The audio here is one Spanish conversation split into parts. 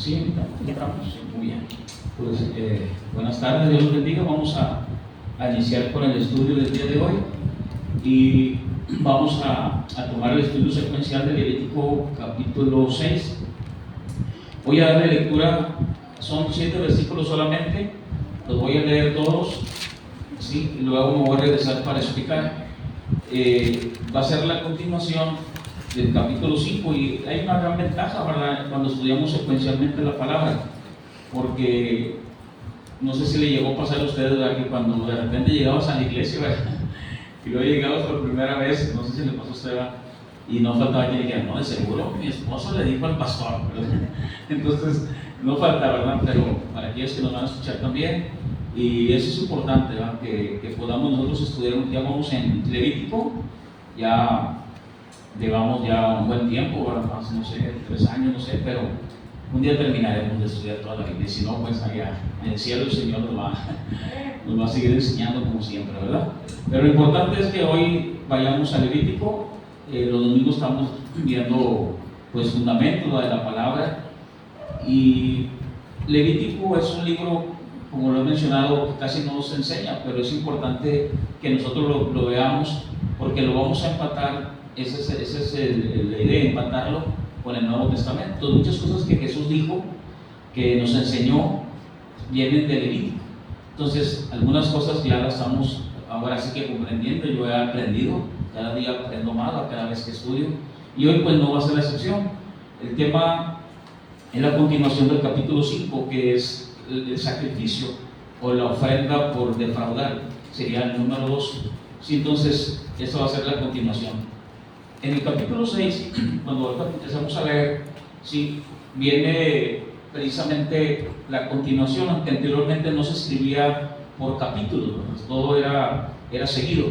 Sí, entramos, sí, muy bien. Pues, buenas tardes, Dios los bendiga. Vamos a iniciar con el estudio del día de hoy y vamos a tomar el estudio secuencial de Levítico capítulo 6. Voy a darle lectura, son 7 versículos solamente, los voy a leer todos, ¿sí? Y luego me voy a regresar para explicar. Va a ser la continuación del capítulo 5 y hay una gran ventaja, ¿verdad?, cuando estudiamos secuencialmente la palabra, porque no sé si le llegó a pasar a ustedes, ¿verdad?, que cuando de repente llegabas a la iglesia, ¿verdad?, y luego llegabas por primera vez, no sé si le pasó a usted, ¿verdad?, y no faltaba que dijera, no, de seguro mi esposo le dijo al pastor, ¿verdad? Entonces no falta, ¿verdad?, pero para aquellos que nos van a escuchar también, y eso es importante, ¿verdad?, que podamos nosotros estudiar. Ya vamos en Levítico, ya llevamos ya un buen tiempo, ¿verdad?, más, no sé, 3 años, no sé, pero un día terminaremos de estudiar toda la Biblia, y si no, pues allá en el cielo el Señor nos va a seguir enseñando como siempre, ¿verdad? Pero lo importante es que hoy vayamos a Levítico. Los domingos estamos viendo pues fundamentos de la palabra, y Levítico es un libro, como lo he mencionado, que casi no nos enseña, pero es importante que nosotros lo veamos, porque lo vamos a empatar. Esa es la idea, empatarlo con el Nuevo Testamento. Muchas cosas que Jesús dijo, que nos enseñó, vienen de Levítico. Entonces, algunas cosas ya las estamos ahora sí que comprendiendo. Yo he aprendido, cada día aprendo más cada vez que estudio, y hoy pues no va a ser la excepción. El tema es la continuación del capítulo 5, que es el sacrificio o la ofrenda por defraudar, sería el número 2. Sí, entonces, esta va a ser la continuación. En el capítulo 6, cuando empezamos a leer, sí, viene precisamente la continuación, aunque anteriormente no se escribía por capítulos, todo era seguido,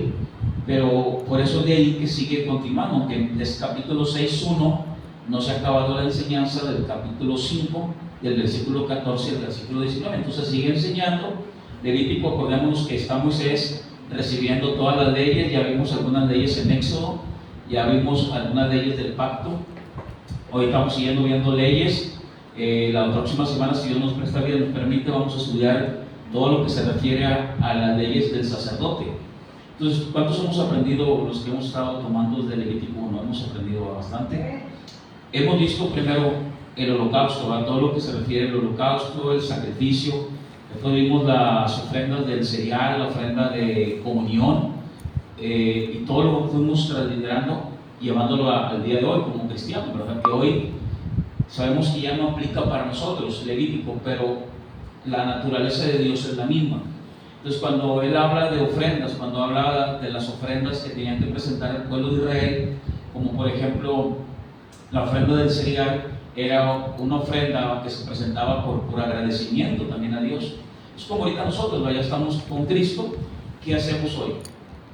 pero por eso de ahí que sigue continuando, aunque en el capítulo 6.1 no se ha acabado la enseñanza del capítulo 5, del versículo 14 al versículo 19, entonces sigue enseñando. Levítico, acordémonos que está Moisés recibiendo todas las leyes. Ya vimos algunas leyes en Éxodo, ya vimos algunas leyes del pacto, hoy estamos siguiendo viendo leyes. La próxima semana, si Dios nos presta vida, nos permite, vamos a estudiar todo lo que se refiere a las leyes del sacerdote. Entonces, ¿cuántos hemos aprendido los que hemos estado tomando desde Levítico 1? Hemos aprendido bastante. Hemos visto primero el holocausto, ¿verdad?, todo lo que se refiere al holocausto, el sacrificio. Después vimos las ofrendas del cereal, la ofrenda de comunión, y todo lo que fuimos transliderando, llevándolo al día de hoy como cristianos, ¿verdad? Que hoy sabemos que ya no aplica para nosotros Levítico, pero la naturaleza de Dios es la misma. Entonces, cuando él habla de ofrendas, cuando habla de las ofrendas que tenían que presentar el pueblo de Israel, como por ejemplo la ofrenda del cereal, era una ofrenda que se presentaba por agradecimiento también a Dios. Es como ahorita nosotros, ya estamos con Cristo. ¿Qué hacemos hoy?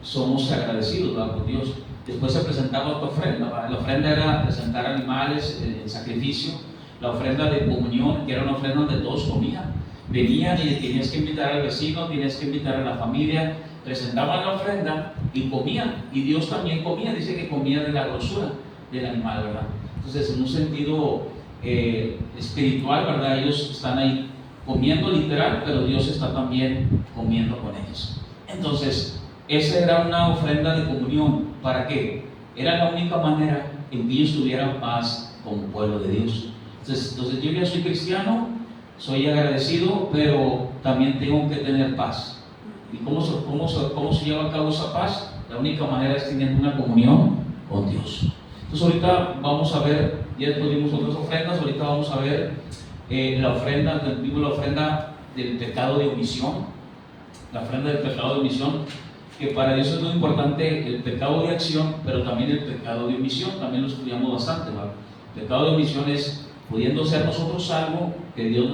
Somos agradecidos, ¿verdad?, con Dios. Después se presentaba otra ofrenda, ¿verdad? La ofrenda era presentar animales en sacrificio. La ofrenda de comunión, que era una ofrenda donde todos comían. Venían y tenías que invitar al vecino, tenías que invitar a la familia, presentaban la ofrenda y comían, y Dios también comía. Dice que comía de la grosura del animal, ¿verdad? Entonces, en un sentido espiritual, ¿verdad?, ellos están ahí comiendo literal, pero Dios está también comiendo con ellos. Entonces, esa era una ofrenda de comunión. ¿Para qué? Era la única manera en que ellos tuvieran paz como pueblo de Dios. Entonces yo ya soy cristiano, soy agradecido, pero también tengo que tener paz. ¿Y cómo se lleva a cabo esa paz? La única manera es teniendo una comunión con Dios. Entonces ahorita vamos a ver, ya después vimos otras ofrendas, ahorita vamos a ver la ofrenda del pecado de omisión. La ofrenda del pecado de omisión, que para Dios es muy importante el pecado de acción, pero también el pecado de omisión. También lo estudiamos bastante, ¿verdad? El pecado de omisión es pudiendo ser nosotros algo que Dios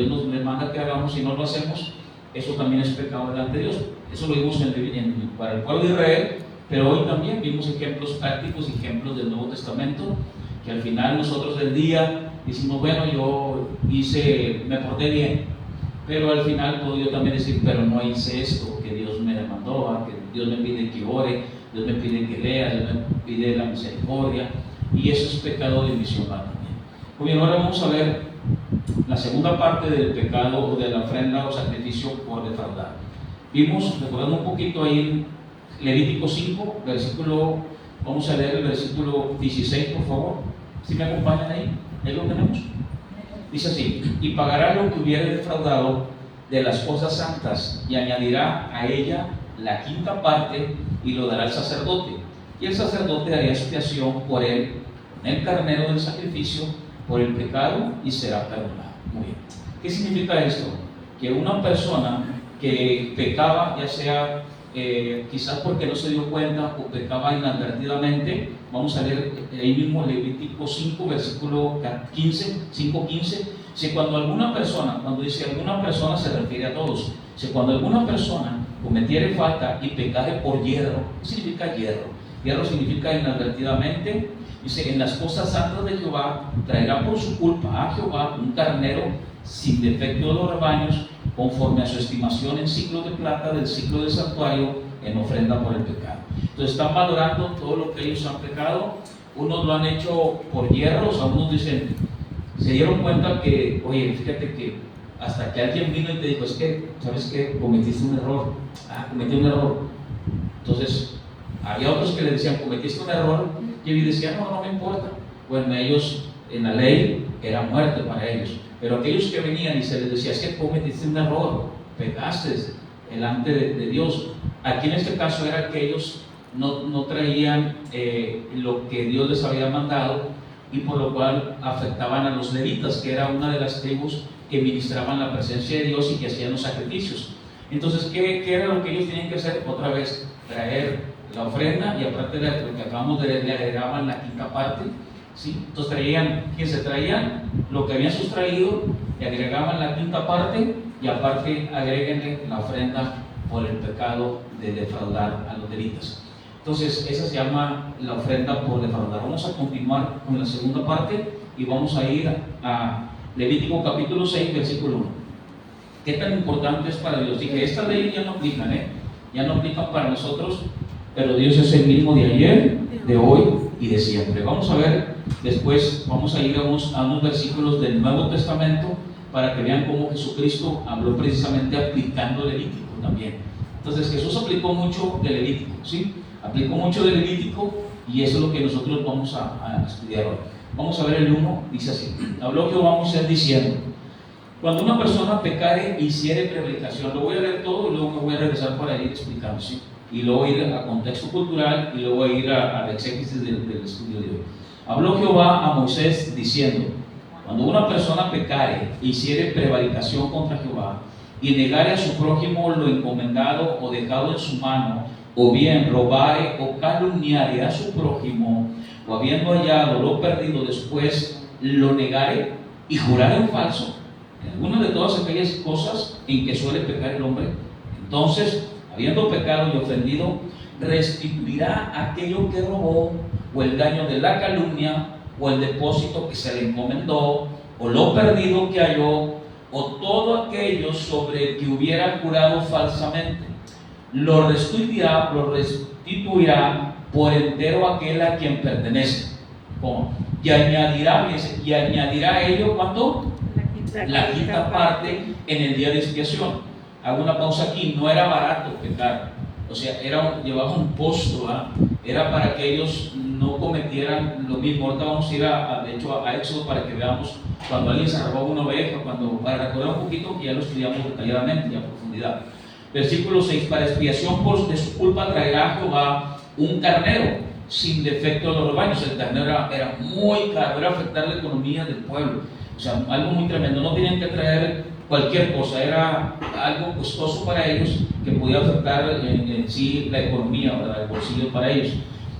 nos manda que hagamos y no lo hacemos. Eso también es pecado delante de Dios. Eso lo vimos para el pueblo de Israel, pero hoy también vimos ejemplos prácticos, ejemplos del Nuevo Testamento, que al final nosotros del día decimos, bueno, yo me porté bien, pero al final puedo yo también decir, pero no hice esto que Dios me demandó, que Dios me pide que ore, Dios me pide que lea, Dios me pide la misericordia, y eso es pecado de omisión también. Muy bien, ahora vamos a ver la segunda parte del pecado o de la ofrenda o sacrificio por defraudar. Vimos, recordando un poquito ahí en Levítico 5, versículo, vamos a leer el versículo 16, por favor. ¿Sí me acompañan ahí? Ahí lo tenemos. Dice así: y pagará lo que hubiere defraudado de las cosas santas, y añadirá a ella la quinta parte, y lo dará al sacerdote. Y el sacerdote hará expiación por él, con el carnero del sacrificio, por el pecado, y será perdonado. Muy bien. ¿Qué significa esto? Que una persona que pecaba, ya sea quizás porque no se dio cuenta o pecaba inadvertidamente, vamos a leer ahí mismo Levítico 5, versículo 15, 5:15. Si cuando alguna persona, cuando dice alguna persona se refiere a todos, si cuando alguna persona cometiere falta y pecare por hierro, ¿qué significa hierro? Hierro significa inadvertidamente. Dice: en las cosas santas de Jehová traerá por su culpa a Jehová un carnero sin defecto de los rebaños, conforme a su estimación en ciclos de plata del ciclo del santuario, en ofrenda por el pecado. Entonces están valorando todo lo que ellos han pecado. Unos lo han hecho por hierros, algunos dicen, se dieron cuenta que, oye, fíjate que hasta que alguien vino y te dijo, es que, ¿sabes qué? Cometiste un error. Cometí un error. Entonces, había otros que le decían, cometiste un error, y él decía, no me importa. Bueno, ellos, en la ley, era muerte para ellos. Pero aquellos que venían y se les decía, es que cometiste un error, pecaste delante de Dios. Aquí en este caso era que ellos no traían lo que Dios les había mandado, y por lo cual afectaban a los levitas, que era una de las tribus que ministraban la presencia de Dios y que hacían los sacrificios. Entonces, ¿qué era lo que ellos tenían que hacer? Otra vez, traer la ofrenda, y aparte de lo que acabamos de leer, le agregaban la quinta parte. ¿Sí? Entonces se traían lo que habían sustraído, le agregaban la quinta parte, y aparte agréguenle la ofrenda por el pecado de defraudar a los levitas. Entonces esa se llama la ofrenda por defraudar. Vamos a continuar con la segunda parte y vamos a ir a Levítico capítulo 6, versículo 1. ¿Qué tan importante es para Dios? Dije, estas leyes ya no aplican, ya no aplican para nosotros, pero Dios es el mismo de ayer, de hoy y de siempre. Vamos a ver, después vamos a ir a unos versículos del Nuevo Testamento para que vean cómo Jesucristo habló precisamente aplicando Levítico también. Entonces Jesús aplicó mucho de Levítico, ¿sí? Aplicó mucho de Levítico, y eso es lo que nosotros vamos a estudiar hoy. Vamos a ver el 1, dice así: habló Jehová a Moisés diciendo, cuando una persona pecare y hiciere prevaricación, lo voy a leer todo y luego me voy a regresar para ir explicando, ¿sí? Y luego ir a contexto cultural y luego ir a la exégesis del estudio de hoy. Habló Jehová a Moisés diciendo, cuando una persona pecare e hiciere prevaricación contra Jehová, y negare a su prójimo lo encomendado o dejado en su mano, o bien robare o calumniare a su prójimo, o habiendo hallado lo perdido después lo negare y jurare en falso, en alguna de todas aquellas cosas en que suele pecar el hombre, entonces, habiendo pecado y ofendido, restituirá aquello que robó, o el daño de la calumnia, o el depósito que se le encomendó, o lo perdido que halló, o todo aquello sobre el que hubiera jurado falsamente. Lo restituirá por entero aquel a quien pertenece. ¿Cómo? Y añadirá a ello, ¿cuánto? La quinta parte en el día de expiación. Hago una pausa aquí. No era barato pecar, o sea, llevaba un costo, era para que ellos no cometieran lo mismo. Ahorita vamos a ir de hecho a Éxodo para que veamos cuando alguien se robaba una oveja, para recordar un poquito, que ya lo estudiamos detalladamente y a profundidad. Versículo 6: para expiación de su culpa traerá Jehová un carnero sin defecto de los rebaños. El carnero era muy caro, era afectar la economía del pueblo, o sea, algo muy tremendo. No tenían que traer cualquier cosa, era algo costoso para ellos que podía afectar en sí la economía, ¿verdad? El bolsillo para ellos.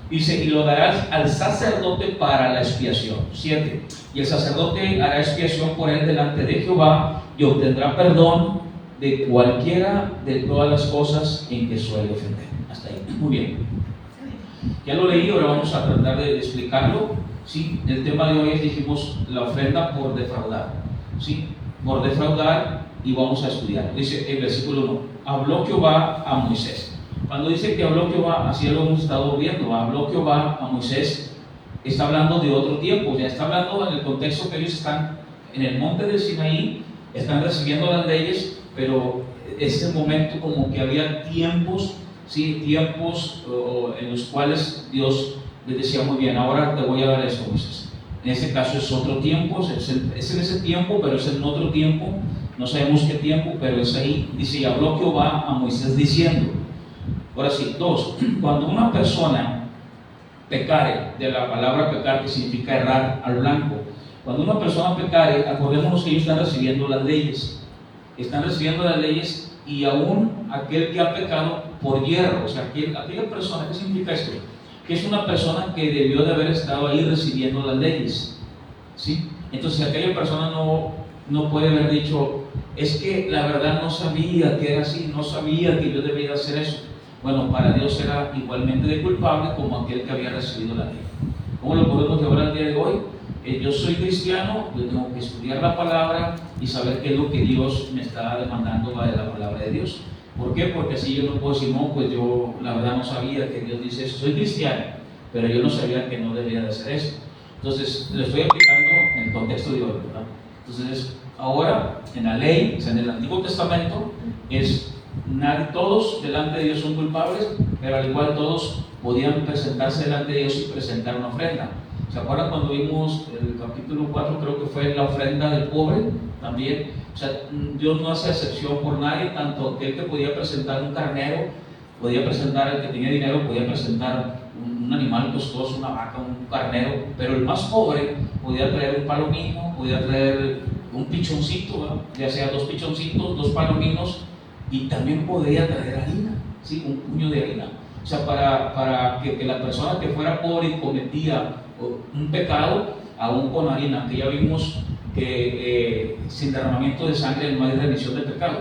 Dice, y lo darás al sacerdote para la expiación. 7. Y el sacerdote hará expiación por él delante de Jehová, y obtendrá perdón de cualquiera de todas las cosas en que suele ofender. Hasta ahí. Muy bien. Ya lo leí, ahora vamos a tratar de explicarlo. ¿Sí? El tema de hoy es, dijimos, la ofrenda por defraudar. ¿Sí? Por defraudar, y vamos a estudiar. Dice el versículo 1: habló Jehová a Moisés. Cuando dice que habló Jehová, así lo hemos estado viendo, habló Jehová a Moisés, está hablando de otro tiempo, ya está hablando en el contexto que ellos están en el monte del Sinaí, están recibiendo las leyes, pero ese momento como que había tiempos, ¿sí? Tiempos en los cuales Dios les decía, muy bien, ahora te voy a dar esto, Moisés. En este caso es otro tiempo, es en ese tiempo, pero es en otro tiempo, no sabemos qué tiempo, pero es ahí. Dice, y habló Jehová a Moisés diciendo. Ahora sí, 2, cuando una persona pecare, de la palabra pecar que significa errar al blanco, cuando una persona pecare, acordémonos que ellos están recibiendo las leyes, y aún aquel que ha pecado por hierro, o sea, aquella persona, ¿qué significa esto? Que es una persona que debió de haber estado ahí recibiendo las leyes, ¿sí? Entonces aquella persona no puede haber dicho, es que la verdad no sabía que era así, no sabía que yo debía hacer eso. Bueno, para Dios era igualmente de culpable como aquel que había recibido la ley. ¿Cómo lo podemos llevar al día de hoy? Yo soy cristiano, yo tengo que estudiar la palabra y saber qué es lo que Dios me está demandando de la palabra de Dios. ¿Por qué? Porque así yo no puedo decir, no, pues yo la verdad no sabía que Dios dice eso. Soy cristiano, pero yo no sabía que no debía de hacer eso. Entonces, lo estoy aplicando en el contexto de hoy, ¿verdad? Entonces, ahora, en la ley, o sea, en el Antiguo Testamento, todos delante de Dios son culpables, pero al igual todos podían presentarse delante de Dios y presentar una ofrenda. ¿Se acuerdan cuando vimos el capítulo 4? Creo que fue la ofrenda del pobre también. O sea, Dios no hace excepción por nadie, tanto aquel que podía presentar un carnero, podía presentar el que tenía dinero, podía presentar un animal costoso, una vaca, un carnero, pero el más pobre podía traer un palomino, podía traer un pichoncito, ¿verdad? Ya sea 2 pichoncitos, 2 palominos, y también podía traer harina, ¿sí? Un puño de harina. O sea, para que la persona que fuera pobre y cometía un pecado, aún con harina, que ya vimos que sin derramamiento de sangre no hay remisión del pecado.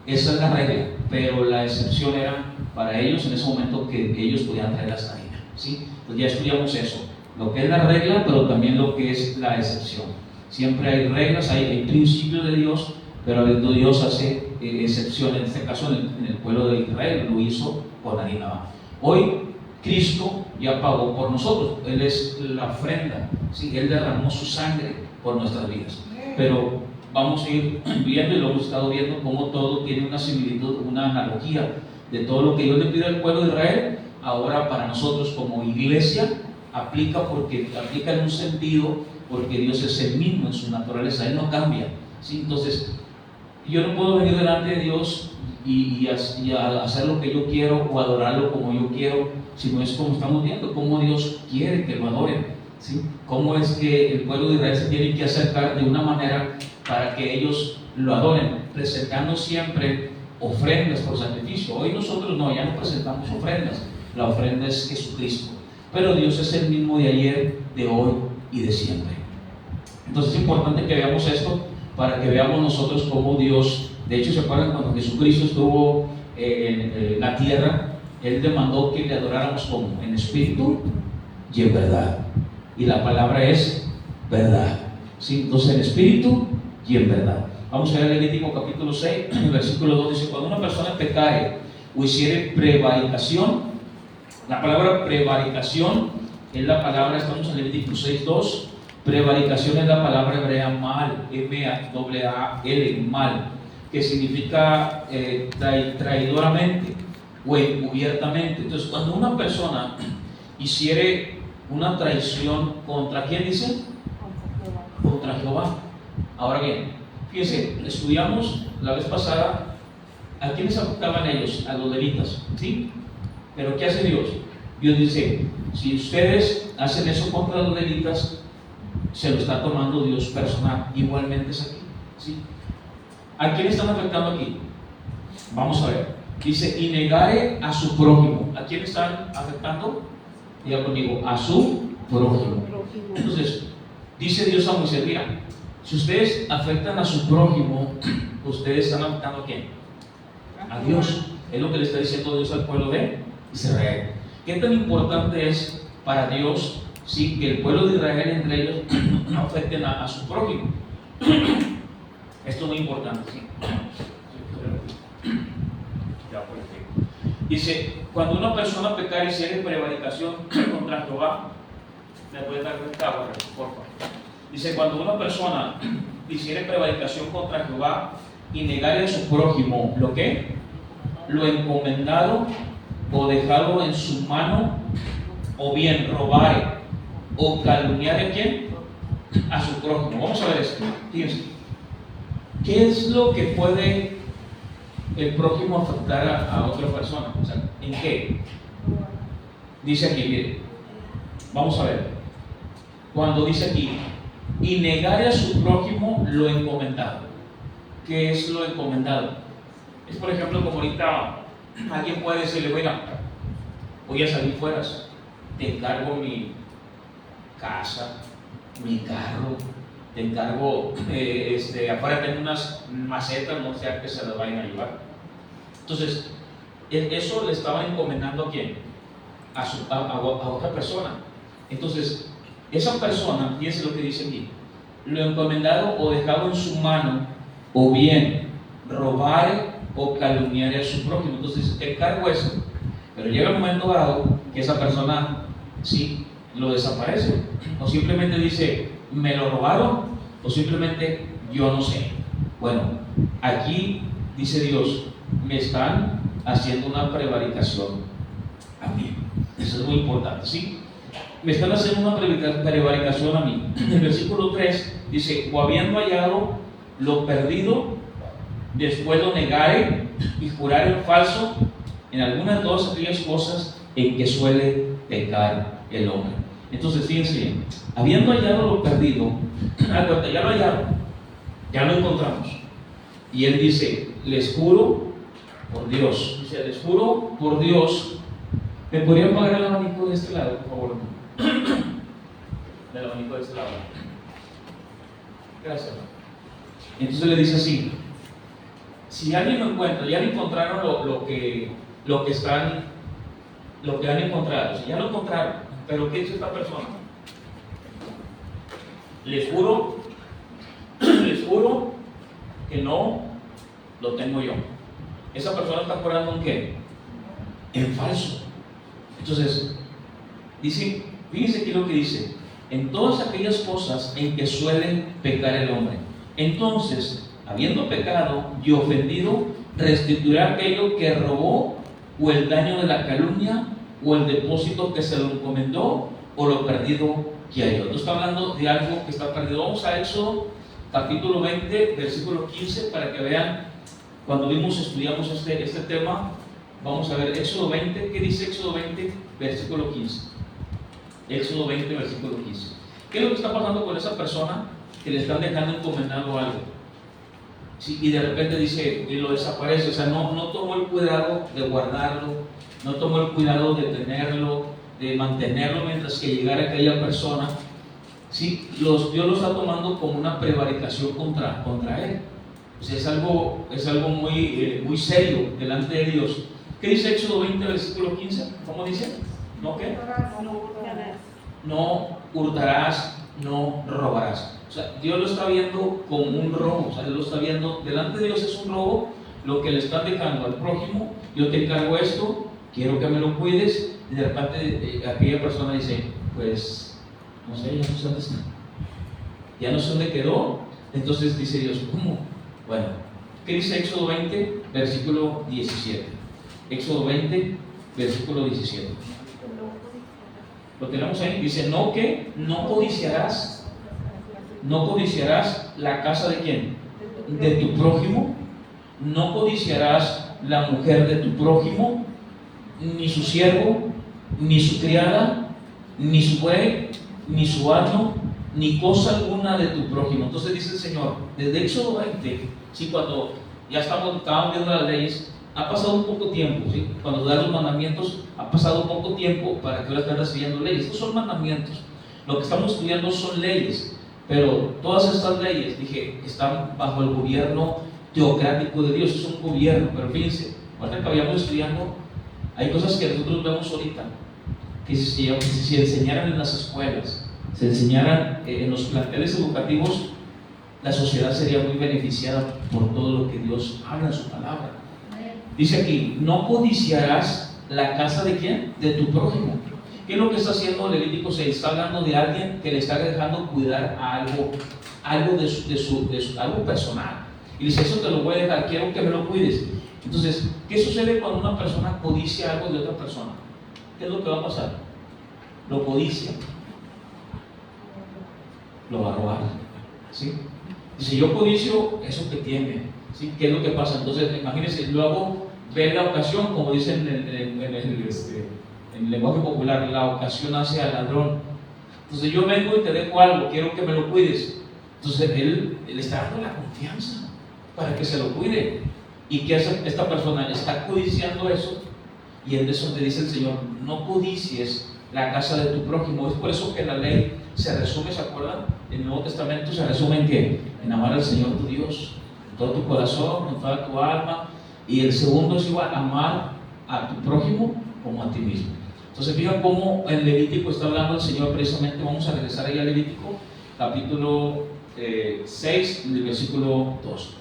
Esa es la regla, pero la excepción era para ellos en ese momento que ellos podían traer hasta harina, ¿sí? Pues ya estudiamos eso, lo que es la regla, pero también lo que es la excepción. Siempre hay reglas, hay principios de Dios, pero Dios hace excepción. En este caso en el pueblo de Israel lo hizo con harina. Hoy Cristo ya pagó por nosotros, Él es la ofrenda, ¿sí? Él derramó su sangre por nuestras vidas. Pero vamos a ir viendo, y lo hemos estado viendo, cómo todo tiene una similitud, una analogía de todo lo que Dios le pide al pueblo de Israel. Ahora para nosotros como iglesia aplica en un sentido, porque Dios es el mismo en su naturaleza, Él no cambia, ¿sí? Entonces yo no puedo venir delante de Dios y hacer lo que yo quiero o adorarlo como yo quiero, sino es como estamos viendo, cómo Dios quiere que lo adoren, ¿sí? Cómo es que el pueblo de Israel se tiene que acercar de una manera para que ellos lo adoren, presentando siempre ofrendas por sacrificio. Hoy nosotros ya no presentamos ofrendas, la ofrenda es Jesucristo, pero Dios es el mismo de ayer, de hoy y de siempre. Entonces es importante que veamos esto, para que veamos nosotros cómo Dios, de hecho, ¿se acuerdan cuando Jesucristo estuvo en la tierra? Él demandó que le adoráramos como en espíritu y en verdad, y la palabra es verdad, ¿sí? Entonces en espíritu y en verdad. Vamos a ver Levítico capítulo 6, versículo 2, dice, cuando una persona pecare o hiciere prevaricación, la palabra prevaricación es la palabra, estamos en Levítico 6, 2, prevaricación es la palabra hebrea mal, M-A-L, mal, que significa traidoramente o encubiertamente. Entonces, cuando una persona hiciere una traición, ¿contra quién dice? Contra Jehová. Ahora bien, fíjense, estudiamos la vez pasada a quiénes afectaban ellos, a los levitas, ¿sí? Pero ¿qué hace Dios? Dios dice, si ustedes hacen eso contra los levitas, se lo está tomando Dios personal. Igualmente es aquí, ¿sí? ¿A quién están afectando aquí? Vamos a ver. Dice, y negare a su prójimo. ¿A quién están afectando? Diga conmigo, a su prójimo. Entonces, dice Dios a Moisés, mira, si ustedes afectan a su prójimo, ustedes están afectando ¿a quién? A Dios. Es lo que le está diciendo Dios al pueblo de Israel. ¿Qué tan importante es para Dios, sí, que el pueblo de Israel entre ellos no afecten a su prójimo? Esto es muy importante, ¿sí? Dice, cuando una persona pecar y hiciere prevaricación contra Jehová, ¿me puedes dar el cabo, por favor? Dice, cuando una persona hiciere prevaricación contra Jehová y negare a su prójimo, ¿lo qué? Lo encomendado o dejado en su mano, o bien robare o calumniare a quién? A su prójimo. Vamos a ver esto. Fíjense. ¿Qué es lo que puede el prójimo afectar a otra persona? O sea, ¿en qué? Dice aquí, mire, vamos a ver. Cuando dice aquí, y negare a su prójimo lo encomendado. ¿Qué es lo encomendado? Es, por ejemplo, como ahorita alguien puede decirle, oiga, voy a salir fuera, te encargo mi casa, mi carro, te encargo, afuera tengo unas macetas, no sea que se las vayan a llevar. Entonces, eso le estaba encomendando ¿a quién? A otra persona. Entonces, esa persona, fíjense lo que dice aquí, lo encomendado o dejado en su mano, o bien robare o calumniare a su prójimo. Entonces, el cargo es, pero llega el momento dado que esa persona sí lo desaparece, o simplemente dice, me lo robaron, o simplemente yo no sé. Bueno, aquí dice Dios, me están haciendo una prevaricación a mí. Eso es muy importante, ¿sí? Me están haciendo una prevaricación a mí. En el versículo 3 dice, o habiendo hallado lo perdido, después lo negare y jurar en falso en algunas de todas aquellas cosas en que suele pecar el hombre. Entonces, fíjense bien, habiendo hallado lo perdido, ya lo hallaron, ya lo encontramos. Y él dice, les juro por Dios, dice, les juro por Dios. ¿Me podrían pagar el abanico de este lado, por favor? El abanico de este lado. Gracias. Entonces le dice así, si alguien lo encuentra, ya le encontraron lo que han encontrado, si ya lo encontraron, pero ¿qué dice esta persona? Les juro que no lo tengo yo. Esa persona está jurando en qué? En falso. Entonces, dice, fíjense aquí lo que dice, en todas aquellas cosas en que suele pecar el hombre. Entonces, habiendo pecado y ofendido, restituirá aquello que robó, o el daño de la calumnia, o el depósito que se lo encomendó, o lo perdido que halló. No está hablando de algo que está perdido. Vamos a Éxodo capítulo 20, versículo 15, para que vean, cuando estudiamos este tema. Vamos a ver Éxodo 20, ¿qué dice Éxodo 20, versículo 15? Éxodo 20, versículo 15. ¿Qué es lo que está pasando con esa persona que le están dejando encomendado algo? Sí, y de repente dice, y lo desaparece, o sea, no tomó el cuidado de guardarlo, no tomó el cuidado de tenerlo, de mantenerlo mientras que llegara aquella persona. Sí, Dios lo está tomando como una prevaricación contra él. O sea, es algo muy serio delante de Dios. ¿Qué dice Éxodo 20, versículo 15? ¿Cómo dice? ¿No qué? No hurtarás, no robarás. O sea, Dios lo está viendo como un robo. O sea, Dios lo está viendo, delante de Dios es un robo lo que le están dejando al prójimo. Yo te encargo esto, quiero que me lo cuides. Y de repente aquella persona dice, pues, no sé, ya no sé dónde está. Ya no sé dónde quedó. Entonces dice Dios, ¿cómo? Bueno, ¿qué dice Éxodo 20, versículo 17? Éxodo 20, versículo 17. Lo tenemos ahí. Dice, no codiciarás la casa de quién? De tu prójimo. No codiciarás la mujer de tu prójimo, ni su siervo, ni su criada, ni su buey, ni su asno, ni cosa alguna de tu prójimo. Entonces dice el Señor, desde Éxodo 20, ¿sí? Cuando ya estaban viendo las leyes, ha pasado un poco tiempo, ¿sí? Cuando dan los mandamientos, ha pasado un poco tiempo para que ahora estén recibiendo leyes. Estos son mandamientos. Lo que estamos estudiando son leyes, pero todas estas leyes, dije, están bajo el gobierno teocrático de Dios. Es un gobierno, pero fíjense, ahorita que habíamos estudiando, hay cosas que nosotros vemos ahorita, que si se enseñaran en las escuelas, se enseñaran en los planteles educativos, la sociedad sería muy beneficiada por todo lo que Dios habla en su palabra. Dice aquí, no codiciarás la casa de quién? De tu prójimo. ¿Qué es lo que está haciendo Levítico 6? Está hablando de alguien que le está dejando cuidar a algo algo algo personal. Y dice, eso te lo voy a dejar, quiero que me lo cuides. Entonces, ¿qué sucede cuando una persona codicia algo de otra persona? ¿Qué es lo que va a pasar? Lo codicia, lo va a robar, ¿sí? Dice, yo codicio eso que tiene, ¿sí? ¿Qué es lo que pasa? Entonces, imagínense, luego ve la ocasión, como dicen en el lenguaje popular, la ocasión hace al ladrón. Entonces, yo vengo y te dejo algo, quiero que me lo cuides. Entonces, él está dando la confianza para que se lo cuide. ¿Y qué hace esta persona? Está codiciando eso, y en eso te dice el Señor, no codicies la casa de tu prójimo. Es por eso que la ley se resume, ¿se acuerdan? En el Nuevo Testamento se resume en ¿qué? En amar al Señor tu Dios, con todo tu corazón, con toda tu alma. Y el segundo es igual, amar a tu prójimo como a ti mismo. Entonces, fíjate cómo en Levítico está hablando el Señor precisamente. Vamos a regresar ahí a Levítico, capítulo 6, del versículo 2.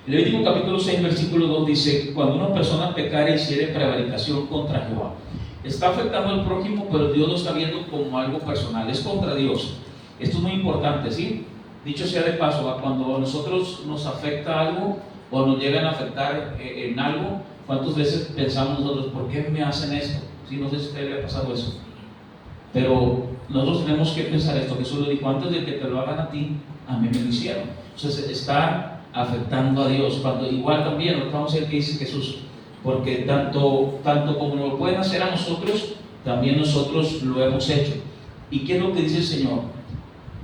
Levítico capítulo 6, versículo 2 dice, cuando una persona pecare y hiciere prevaricación contra Jehová, está afectando al prójimo, pero Dios lo está viendo como algo personal, es contra Dios. Esto es muy importante, ¿sí? Dicho sea de paso, cuando a nosotros nos afecta algo o nos llegan a afectar en algo, ¿cuántas veces pensamos nosotros, ¿por qué me hacen esto? Sí, no sé si a usted le ha pasado eso, pero nosotros tenemos que pensar esto. Jesús lo dijo, antes de que te lo hagan a ti, a mí me lo hicieron. Entonces está afectando a Dios. Cuando igual también, lo vamos a ver que dice Jesús, porque tanto como lo pueden hacer a nosotros, también nosotros lo hemos hecho. ¿Y qué es lo que dice el Señor?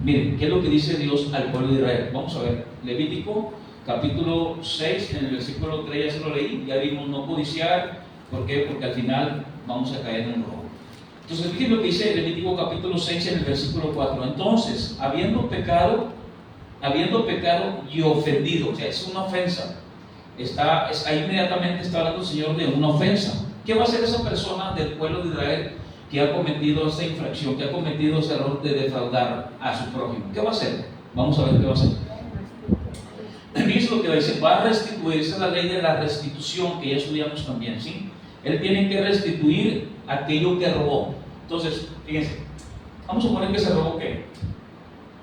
Miren, ¿qué es lo que dice Dios al pueblo de Israel? Vamos a ver, Levítico capítulo 6, en el versículo 3 ya se lo leí, ya vimos no codiciar. ¿Por qué? Porque al final vamos a caer en un robo. Entonces, fíjense lo que dice Levítico capítulo 6 en el versículo 4. Entonces, habiendo pecado y ofendido, o sea, es una ofensa. Ahí inmediatamente está hablando el Señor de una ofensa. ¿Qué va a hacer esa persona del pueblo de Israel que ha cometido esta infracción, que ha cometido ese error de defraudar a su prójimo? ¿Qué va a hacer? Vamos a ver qué va a hacer. Fíjense lo que dice, va a restituir, esa es la ley de la restitución que ya estudiamos también, ¿sí? Él tiene que restituir aquello que robó. Entonces, fíjense, vamos a suponer que se robó ¿qué?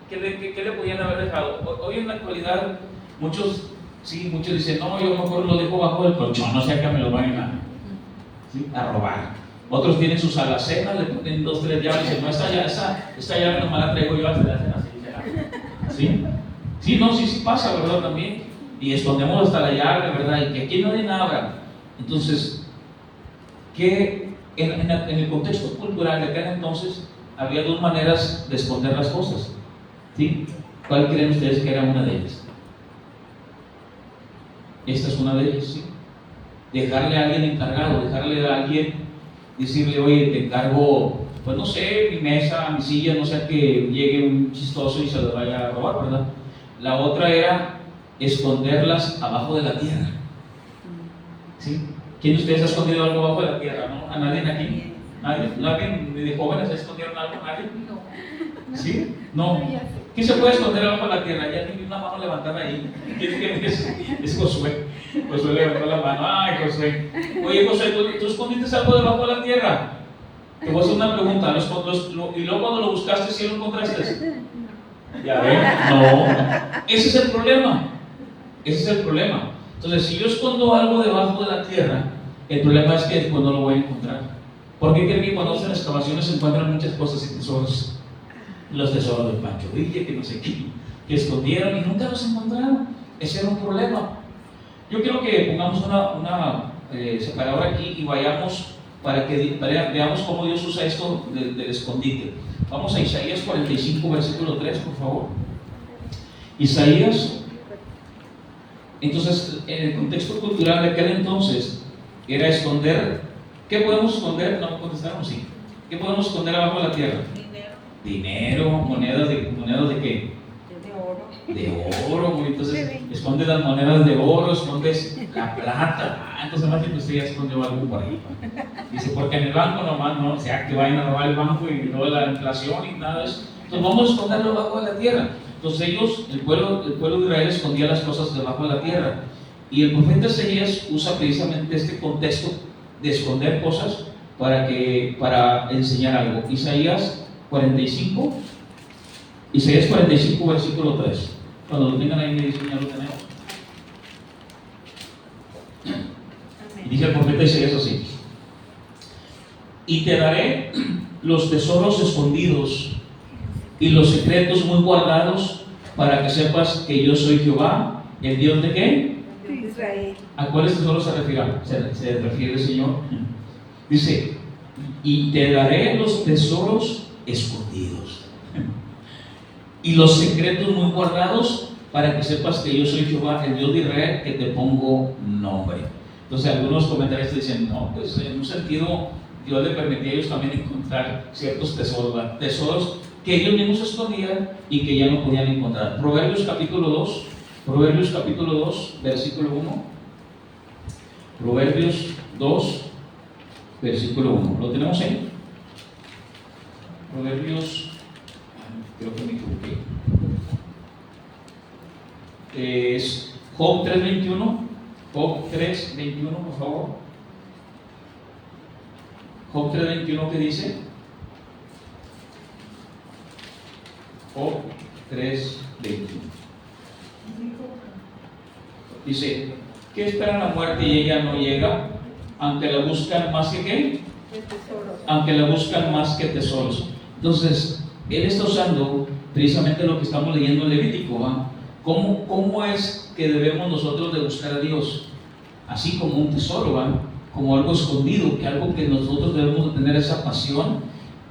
¿Qué le podían haber dejado? Hoy en la actualidad, muchos dicen, no, yo mejor lo dejo bajo del colchón, no sea que me lo vayan a robar. Otros tienen sus alacenas, le ponen 2, 3 llaves y dicen, no, esta llave nomás la traigo yo, se la hacen así. ¿Sí? Sí, no, sí pasa, ¿verdad? También. Y escondemos hasta la llave, ¿verdad? Y que aquí nadie abra. Entonces, que en el contexto cultural de aquel entonces había dos maneras de esconder las cosas, ¿sí? ¿Cuál creen ustedes que era una de ellas? Esta es una de ellas, ¿sí? Dejarle a alguien encargado, dejarle a alguien, decirle, oye, te encargo, pues no sé, mi mesa, mi silla, no sea que llegue un chistoso y se lo vaya a robar, ¿verdad? La otra era esconderlas abajo de la tierra, ¿sí? ¿Quién de ustedes ha escondido algo abajo de la tierra? ¿No? ¿A nadie aquí? ¿Nadie? ¿Nadie de jóvenes escondieron algo? ¿Nadie? ¿Sí? No. ¿Quién se puede esconder abajo de la tierra? Ya tiene una mano levantada ahí. ¿Quién es Josué? Josué levantó la mano. ¡Ay, Josué! Oye, Josué, ¿tú escondiste algo debajo de la tierra? Te voy a hacer una pregunta. ¿Y luego cuando lo buscaste, sí lo encontraste? ¿Ya ven? No. Ese es el problema. Ese es el problema. Entonces, si yo escondo algo debajo de la tierra, el problema es que después no lo voy a encontrar. ¿Por qué creen que cuando hacen excavaciones se encuentran muchas cosas y tesoros? Los tesoros de Pancho Villa, que no sé qué, que escondieron y nunca los encontraron. Ese era un problema. Yo quiero que pongamos una separadora aquí y vayamos para que veamos cómo Dios usa esto del escondite. Vamos a Isaías 45, versículo 3, por favor. Isaías. Entonces, en el contexto cultural de aquel entonces, era esconder. ¿Qué podemos esconder? No contestaron, sí. ¿Qué podemos esconder abajo de la tierra? Dinero, monedas de qué? De oro. Entonces, escondes las monedas de oro, escondes la plata. Entonces, más que usted ya escondió algo por ahí. Dice, porque en el banco nomás, no, o sea, que vayan a robar el banco y luego la inflación y nada de eso. Entonces, vamos a esconderlo abajo de la tierra. Entonces el pueblo de Israel escondía las cosas debajo de la tierra. Y el profeta Isaías usa precisamente este contexto de esconder cosas para enseñar algo. Isaías 45, Isaías 45, versículo 3. Cuando lo tengan ahí me dicen, ya lo tenemos. Y dice el profeta Isaías así: y te daré los tesoros escondidos y los secretos muy guardados, para que sepas que yo soy Jehová, el Dios de ¿qué? Israel. ¿A cuáles tesoros se refiere el Señor? Dice, y te daré los tesoros escondidos y los secretos muy guardados, para que sepas que yo soy Jehová, el Dios de Israel, que te pongo nombre. Entonces algunos comentarios dicen, no, pues en un sentido Dios le permitía a ellos también encontrar ciertos tesoros, ¿verdad? Tesoros que ellos mismos escondían y que ya no podían encontrar. Proverbios capítulo 2, versículo 1. Proverbios 2, versículo 1. ¿Lo tenemos ahí? Proverbios, creo que me equivoqué. Es Job 3:21. Job 3:21, por favor. Job 3:21, ¿qué dice? Job 3:21. Dice, ¿qué esperan la muerte y ella no llega? Aunque la buscan más que ¿qué? Aunque la buscan más que tesoros. Entonces, él está usando precisamente lo que estamos leyendo en Levítico, ¿va? ¿Cómo es que debemos nosotros de buscar a Dios? Así como un tesoro, ¿va? Como algo escondido, que algo que nosotros debemos de tener esa pasión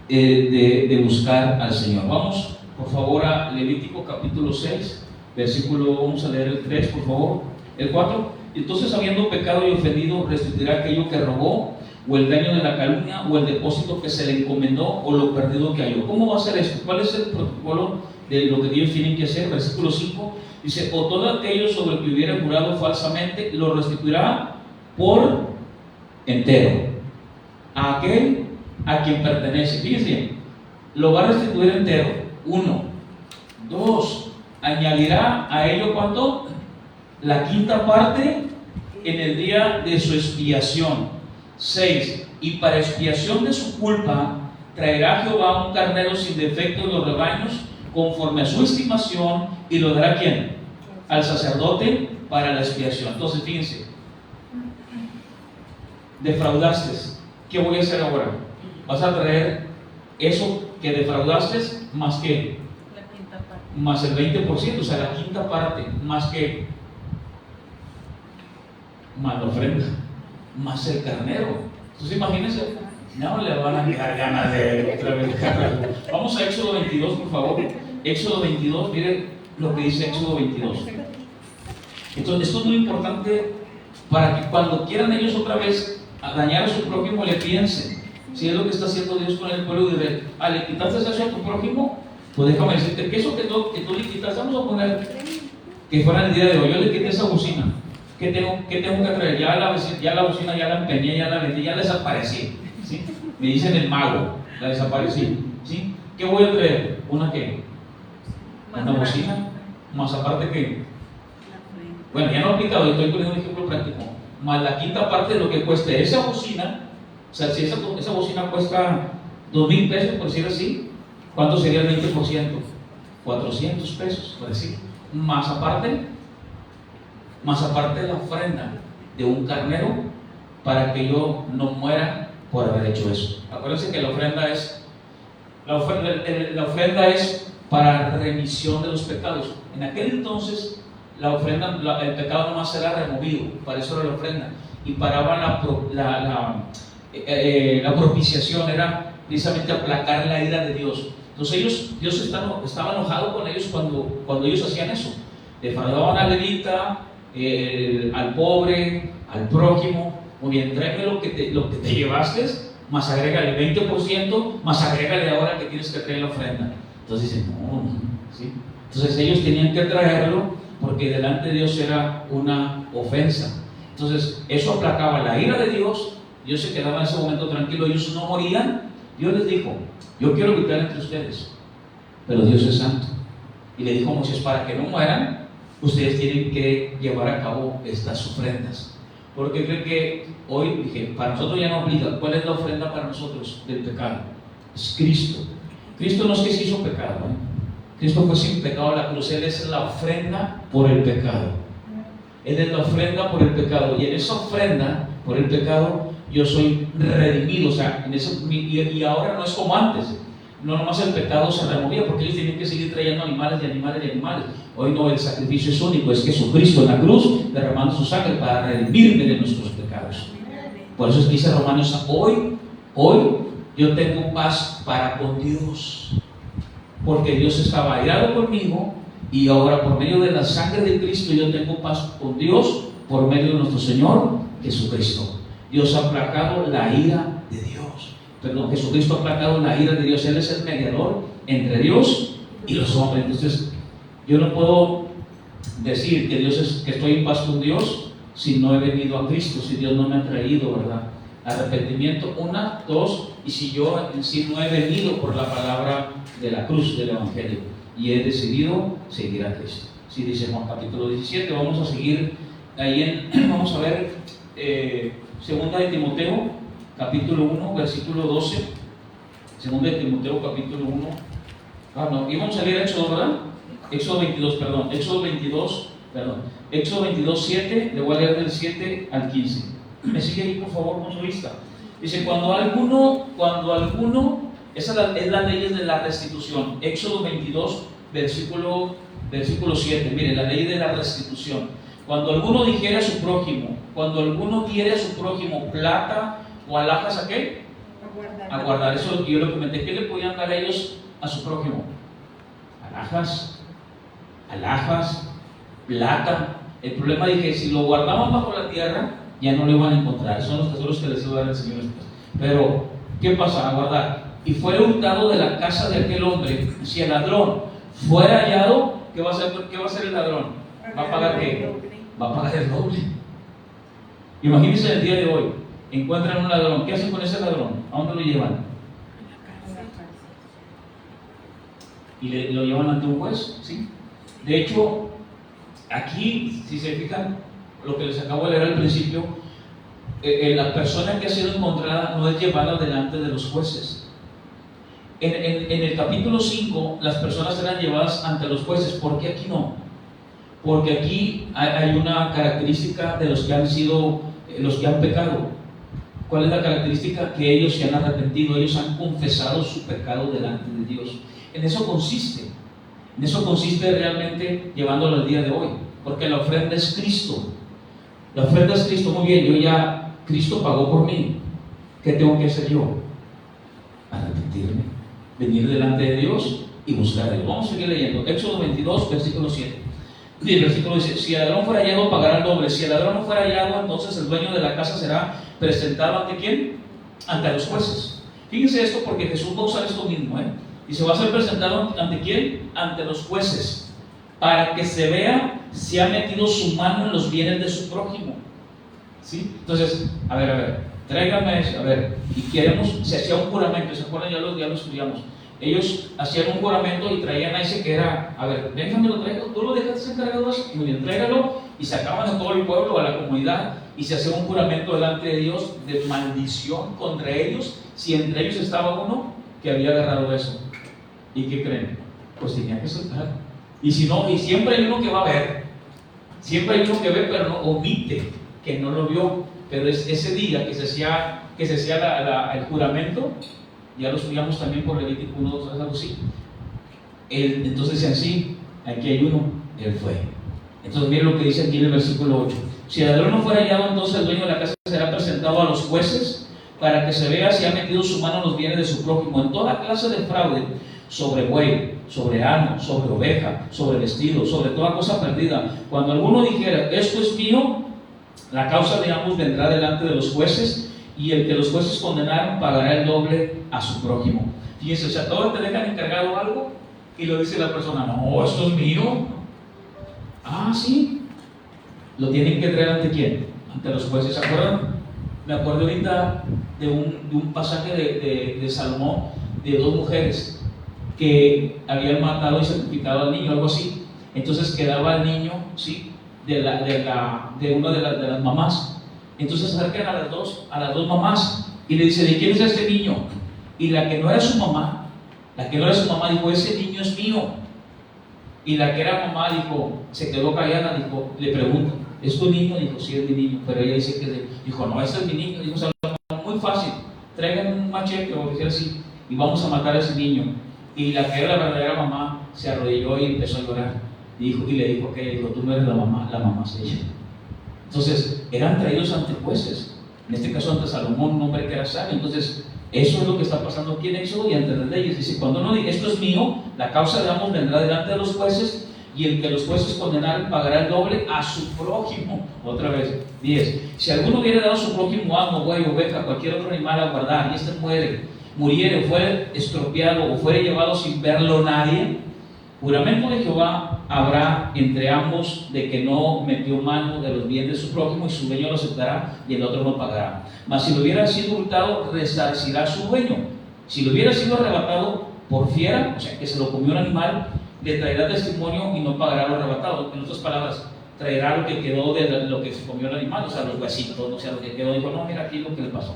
de buscar al Señor. Vamos, por favor, a Levítico capítulo 6, versículo, vamos a leer el 3, por favor. El 4, entonces habiendo pecado y ofendido, restituirá aquello que robó, o el daño de la calumnia, o el depósito que se le encomendó, o lo perdido que halló. ¿Cómo va a ser esto? ¿Cuál es el protocolo de lo que Dios tiene que hacer? Versículo 5, dice, o todo aquello sobre el que hubiera jurado falsamente, lo restituirá por entero a aquel a quien pertenece. Fíjense, lo va a restituir entero. 1, 2, añadirá a ello ¿cuánto? La quinta parte en el día de su expiación. 6, y para expiación de su culpa traerá Jehová un carnero sin defecto en los rebaños, conforme a su estimación, y lo dará ¿a quién? Al sacerdote para la expiación. Entonces fíjense, defraudaste, ¿qué voy a hacer ahora? Vas a traer eso que defraudaste más que La quinta parte. más el 20%, o sea, la quinta parte, más que más la ofrenda, más el carnero. Entonces imagínense, no le van a quedar ganas de otra vez. Vamos a Éxodo 22, por favor. Éxodo 22, miren lo que dice Éxodo 22. Entonces, esto es muy importante para que cuando quieran ellos otra vez a dañar a su prójimo le piensen. Si es lo que está haciendo Dios con el pueblo de Israel. ¿Le quitaste eso a tu prójimo? Pues déjame decirte que eso que tú le quitaste, vamos a poner que fuera el día de hoy. Yo le quité esa bocina. ¿Qué tengo que traer? Ya la bocina ya la empeñé, ya la vendí, ya la desaparecí. ¿Sí? Me dicen el mago, la desaparecí. ¿Sí? ¿Qué voy a traer? ¿Una qué? ¿Una bocina? Más aparte que, bueno, ya no he aplicado, estoy poniendo un ejemplo práctico. Más la quinta parte de lo que cueste esa bocina. O sea, si esa bocina cuesta 2,000 pesos, por decir así, ¿cuánto sería el 20%? 400 pesos, por decir. Más aparte la ofrenda de un carnero, para que yo no muera por haber hecho eso. Acuérdense que la ofrenda es para remisión de los pecados. En aquel entonces la ofrenda, el pecado nomás era removido, para eso era la ofrenda, y paraba la propiciación, era precisamente aplacar la ira de Dios. Entonces Dios estaba enojado con ellos cuando ellos hacían eso. Defraudaban al levita, al pobre, al prójimo. Muy bien, tráeme lo que te llevaste, más agrégale 20%, más agrégale ahora que tienes que traer la ofrenda. Entonces dicen, no, ¿sí? Entonces ellos tenían que traerlo porque delante de Dios era una ofensa. Entonces eso aplacaba la ira de Dios. Dios se quedaba en ese momento tranquilo, ellos no morían. Dios les dijo, yo quiero habitar entre ustedes, pero Dios es santo. Y le dijo a Moisés, para que no mueran, ustedes tienen que llevar a cabo estas ofrendas. Porque creo que hoy, dije, para nosotros ya no aplica. ¿Cuál es la ofrenda para nosotros del pecado? Es Cristo. Cristo no es que se hizo pecado, Cristo fue sin pecado a la cruz. Él es la ofrenda por el pecado. Él es la ofrenda por el pecado. Y en esa ofrenda por el pecado yo soy redimido. O sea, y ahora no es como antes. No nomás el pecado se removía, porque ellos tienen que seguir trayendo animales y animales y animales. Hoy no, el sacrificio es único. Es Jesucristo en la cruz derramando su sangre para redimirme de nuestros pecados. Por eso es que dice Romanos: hoy yo tengo paz para con Dios, porque Dios estaba airado conmigo, y ahora por medio de la sangre de Cristo yo tengo paz con Dios por medio de nuestro Señor Jesucristo. Dios ha aplacado la ira de Dios. Perdón, Jesucristo ha aplacado la ira de Dios. Él es el mediador entre Dios y los hombres. Entonces, yo no puedo decir que estoy en paz con Dios si no he venido a Cristo, si Dios no me ha traído, ¿verdad?, arrepentimiento, 1, 2, y si yo en sí no he venido por la palabra de la cruz del Evangelio y he decidido seguir a Cristo. Sí, dice Juan capítulo 17. Vamos a seguir ahí vamos a ver segunda de Timoteo capítulo 1 versículo 12. Segunda de Timoteo capítulo 1. No, íbamos a leer Éxodo, ¿verdad? Éxodo 22, perdón. Éxodo 22, 7. Le voy a leer del 7 al 15. Me sigue ahí, por favor, con su vista. Dice: cuando alguno, esa es la ley de la restitución. Éxodo 22, versículo 7. Mire, la ley de la restitución. Cuando alguno dijere a su prójimo, cuando alguno diere a su prójimo plata o alhajas, ¿a qué? A guardar. Eso es lo que yo le comenté. ¿Qué le podían dar ellos a su prójimo? Alhajas, plata. El problema es que si lo guardaban bajo la tierra, ya no lo iban a encontrar. Son los tesoros que les iba a dar el Señor. Pero, ¿qué pasa? A guardar. Y fuera hurtado de la casa de aquel hombre, si el ladrón fuera hallado, ¿qué va a hacer el ladrón? ¿Va a pagar qué? Va a pagar el doble. Imagínense el día de hoy, encuentran un ladrón. ¿Qué hacen con ese ladrón? ¿A dónde lo llevan? Y lo llevan ante un juez, ¿sí? De hecho, aquí, si se fijan, lo que les acabo de leer al principio, la persona que ha sido encontrada no es llevada delante de los jueces. En el capítulo 5, las personas eran llevadas ante los jueces. ¿Por qué aquí no? Porque aquí hay una característica de los que han pecado. ¿Cuál es la característica? Que ellos se han arrepentido, ellos han confesado su pecado delante de Dios. En eso consiste realmente llevándolo al día de hoy, porque la ofrenda es Cristo. La ofrenda es Cristo. Muy bien, Cristo pagó por mí. ¿Qué tengo que hacer yo? Arrepentirme, venir delante de Dios y buscar a Dios. Vamos a seguir leyendo. Éxodo 22, versículo 7. Y el versículo dice: si el ladrón fuera hallado, pagará el doble. Si el ladrón no fuera hallado, entonces el dueño de la casa será presentado ¿ante quién? Ante los jueces. Fíjense esto, porque Jesús va a usar esto mismo, y se va a ser presentado ¿ante quién? Ante los jueces, para que se vea si ha metido su mano en los bienes de su prójimo. ¿Sí? Entonces, a ver, tráigame eso, y se hacía un juramento. ¿Se acuerdan? Ya lo estudiamos. Ellos hacían un juramento y traían a ese que era: déjame lo traigo, tú lo dejaste encargado de eso, muy bien, tráigalo. Y sacaban a todo el pueblo, a la comunidad, y se hacía un juramento delante de Dios de maldición contra ellos, si entre ellos estaba uno que había agarrado eso. ¿Y qué creen? Pues tenía que soltar. Y si no, y siempre hay uno que va a ver, siempre hay uno que ve, pero no omite, que no lo vio. Pero ese día que se hacía el juramento, ya lo estudiamos también por Levítico 1, 2, algo así. Entonces decían: sí, aquí hay uno, él fue. Entonces miren lo que dice aquí en el versículo 8. Si el ladrón no fuera hallado, entonces el dueño de la casa será presentado a los jueces, para que se vea si ha metido su mano en los bienes de su prójimo, en toda clase de fraude, sobre buey, sobre asno, sobre oveja, sobre vestido, sobre toda cosa perdida. Cuando alguno dijera: esto es mío, la causa de ambos vendrá delante de los jueces, y el que los jueces condenaron pagará el doble a su prójimo. Fíjense, o sea, todos te dejan encargado algo y lo dice la persona: no, esto es mío. Ah, sí. Lo tienen que traer ¿ante quién? Ante los jueces. ¿Se acuerdan? Me acuerdo ahorita de un pasaje de Salomón, de 2 mujeres que habían matado y sacrificado al niño, algo así. Entonces quedaba el niño, ¿sí?, de una de las mamás. Entonces se acercan a las dos mamás y le dice: ¿de quién es este niño? Y la que no era su mamá dijo: ese niño es mío. Y la que era mamá dijo, se quedó callada, dijo, le pregunto, ¿es tu niño? Dijo, sí, es mi niño. Pero ella dice que, dijo, no, ese es mi niño. Dijo, muy fácil, traigan un machete o decir así, y vamos a matar a ese niño. Y la que era la verdadera mamá se arrodilló y empezó a llorar. Y le dijo que tú no eres la mamá es ella. Entonces, eran traídos ante jueces, en este caso ante Salomón, un hombre que era sabio. Entonces, eso es lo que está pasando aquí en Éxodo y ante las leyes. Dice, cuando uno dice, esto es mío, la causa de ambos vendrá delante de los jueces, y el que los jueces condenaren pagará el doble a su prójimo. Otra vez, 10. Si alguno hubiera dado a su prójimo asno, buey, oveja, cualquier otro animal a guardar, y este muriere, fuere estropeado o fuere llevado sin verlo nadie, juramento de Jehová habrá entre ambos de que no metió mano de los bienes de su prójimo, y su dueño lo aceptará y el otro no pagará. Mas si lo hubiera sido hurtado, resarcirá su dueño. Si lo hubiera sido arrebatado por fiera, o sea que se lo comió un animal, le traerá testimonio y no pagará lo arrebatado. En otras palabras, traerá lo que quedó de lo que se comió el animal, o sea, los huesitos, o sea, lo que quedó. Dijo, no, mira aquí lo que le pasó.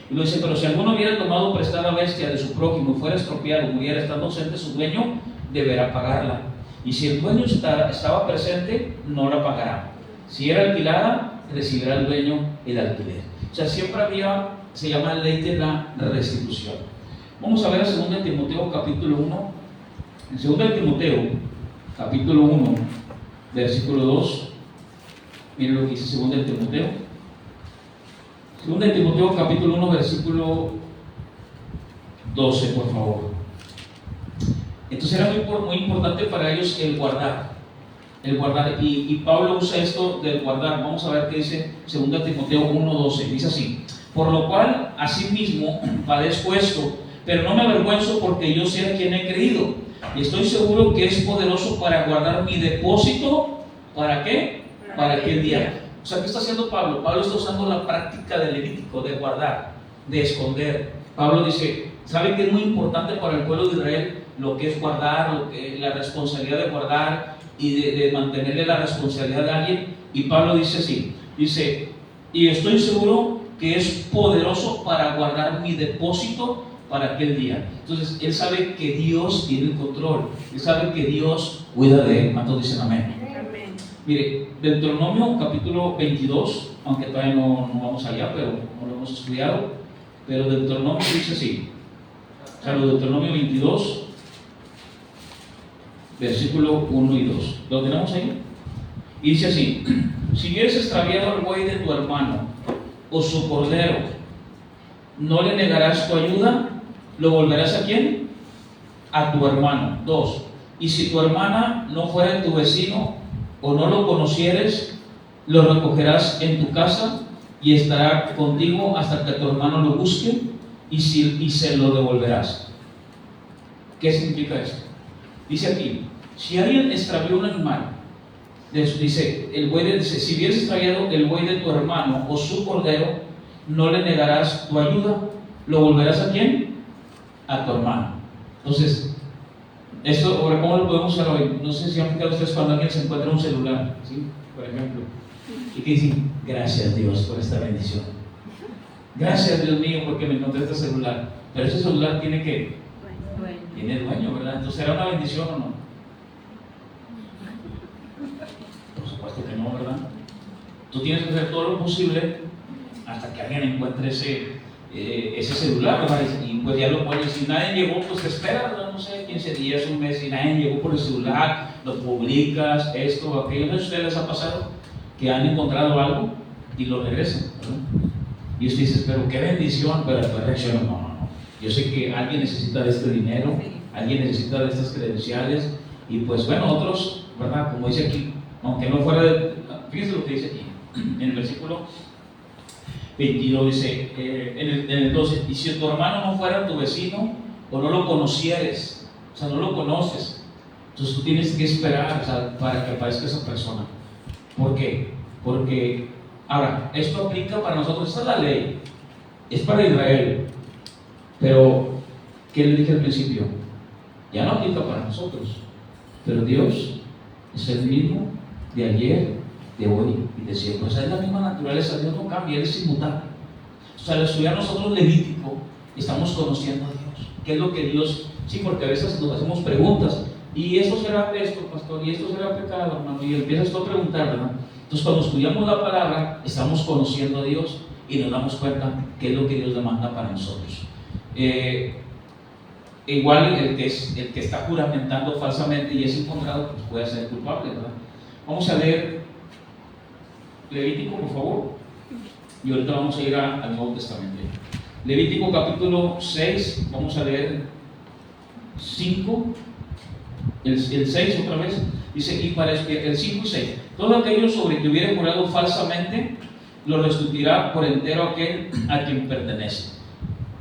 Y lo dice, pero si alguno hubiera tomado prestada bestia de su prójimo y fuera estropeado, muriera estando ausente su dueño, deberá pagarla. Y si el dueño estaba presente, no la pagará. Si era alquilada, recibirá el dueño el alquiler. O sea, siempre se llama ley de la restitución. Vamos a ver a 2 Timoteo capítulo 1. En 2 Timoteo capítulo 1, versículo 2. Miren lo que dice 2 Timoteo. 2 Timoteo capítulo 1, versículo 12, por favor. Entonces era muy importante para ellos el guardar, y Pablo usa esto del guardar. Vamos a ver qué dice 2 Timoteo 1:12. Dice así: por lo cual asimismo padezco esto, pero no me avergüenzo, porque yo sé a quién he creído, y estoy seguro que es poderoso para guardar mi depósito. ¿Para qué? Para aquel día. O sea, ¿qué está haciendo Pablo? Pablo está usando la práctica del Levítico, de guardar, de esconder. Pablo dice, ¿sabe que es muy importante para el pueblo de Israel lo que es guardar, la responsabilidad de guardar y de mantenerle la responsabilidad de alguien? Y Pablo dice así, dice, y estoy seguro que es poderoso para guardar mi depósito para aquel día. Entonces, él sabe que Dios tiene el control, él sabe que Dios cuida de él. ¿Cuántos dicen amén? Amén. Mire, Deuteronomio capítulo 22, aunque todavía no vamos allá, pero no lo hemos estudiado, pero Deuteronomio dice así, o sea, Deuteronomio 22, versículo 1 y 2. ¿Lo tenemos ahí? Y dice así: si hubieres extraviado el buey de tu hermano o su cordero, ¿no le negarás tu ayuda? ¿Lo volverás a quién? A tu hermano. 2. Y si tu hermana no fuera tu vecino o no lo conocieres, lo recogerás en tu casa y estará contigo hasta que tu hermano lo busque, y se lo devolverás. ¿Qué significa esto? Dice aquí, si alguien extravió un animal, dice, si hubieras extraviado el buey de tu hermano o su cordero, no le negarás tu ayuda. ¿Lo volverás a quién? A tu hermano. Entonces, esto, ahora, ¿cómo lo podemos usar hoy? No sé si han fijado ustedes cuando alguien se encuentra un celular, ¿sí? Por ejemplo, y que dicen, gracias Dios por esta bendición. Gracias Dios mío porque me encontré este celular. Pero ese celular tiene que... tiene dueño, ¿verdad? Entonces, ¿será una bendición o no? Por supuesto que no, ¿verdad? Tú tienes que hacer todo lo posible hasta que alguien encuentre ese celular, ¿verdad? Y pues ya lo pones. Si nadie llegó, pues te espera, ¿verdad? No sé, 15 días, un mes. Si nadie llegó por el celular, lo publicas, esto o aquello. ¿No a ustedes les ha pasado que han encontrado algo y lo regresan, ¿verdad? Y usted dice, pero qué bendición, pero después reacciona, no. Yo sé que alguien necesita de este dinero, alguien necesita de estas credenciales, y pues bueno, otros, ¿verdad? Como dice aquí, aunque no fuera de... Fíjense lo que dice aquí, en el versículo 22, dice, en el 12, y si tu hermano no fuera tu vecino, o no lo conocieres, o sea, no lo conoces, entonces tú tienes que esperar, o sea, para que aparezca esa persona. ¿Por qué? Porque, ahora, esto aplica para nosotros, esta es la ley, es para Israel. Pero, ¿qué le dije al principio? Ya no aplica para nosotros. Pero Dios es el mismo de ayer, de hoy y de siempre. O sea, es la misma naturaleza. Dios no cambia, Él es inmutable. O sea, al estudiar nosotros Levítico, estamos conociendo a Dios. ¿Qué es lo que Dios? Sí, porque a veces nos hacemos preguntas. y esto será esto, pastor, y esto será pecado, hermano, y empiezas tú a preguntar, ¿verdad? Entonces, cuando estudiamos la palabra, estamos conociendo a Dios y nos damos cuenta qué es lo que Dios demanda para nosotros. Igual el que está juramentando falsamente y es encontrado, pues puede ser culpable, ¿verdad? Vamos a leer Levítico, por favor, y ahorita vamos a ir al Nuevo Testamento. Levítico capítulo 6, vamos a leer 5, el 6 otra vez, dice, y para el 5 y 6, todo aquello sobre que hubiera jurado falsamente, lo restituirá por entero aquel a quien pertenece,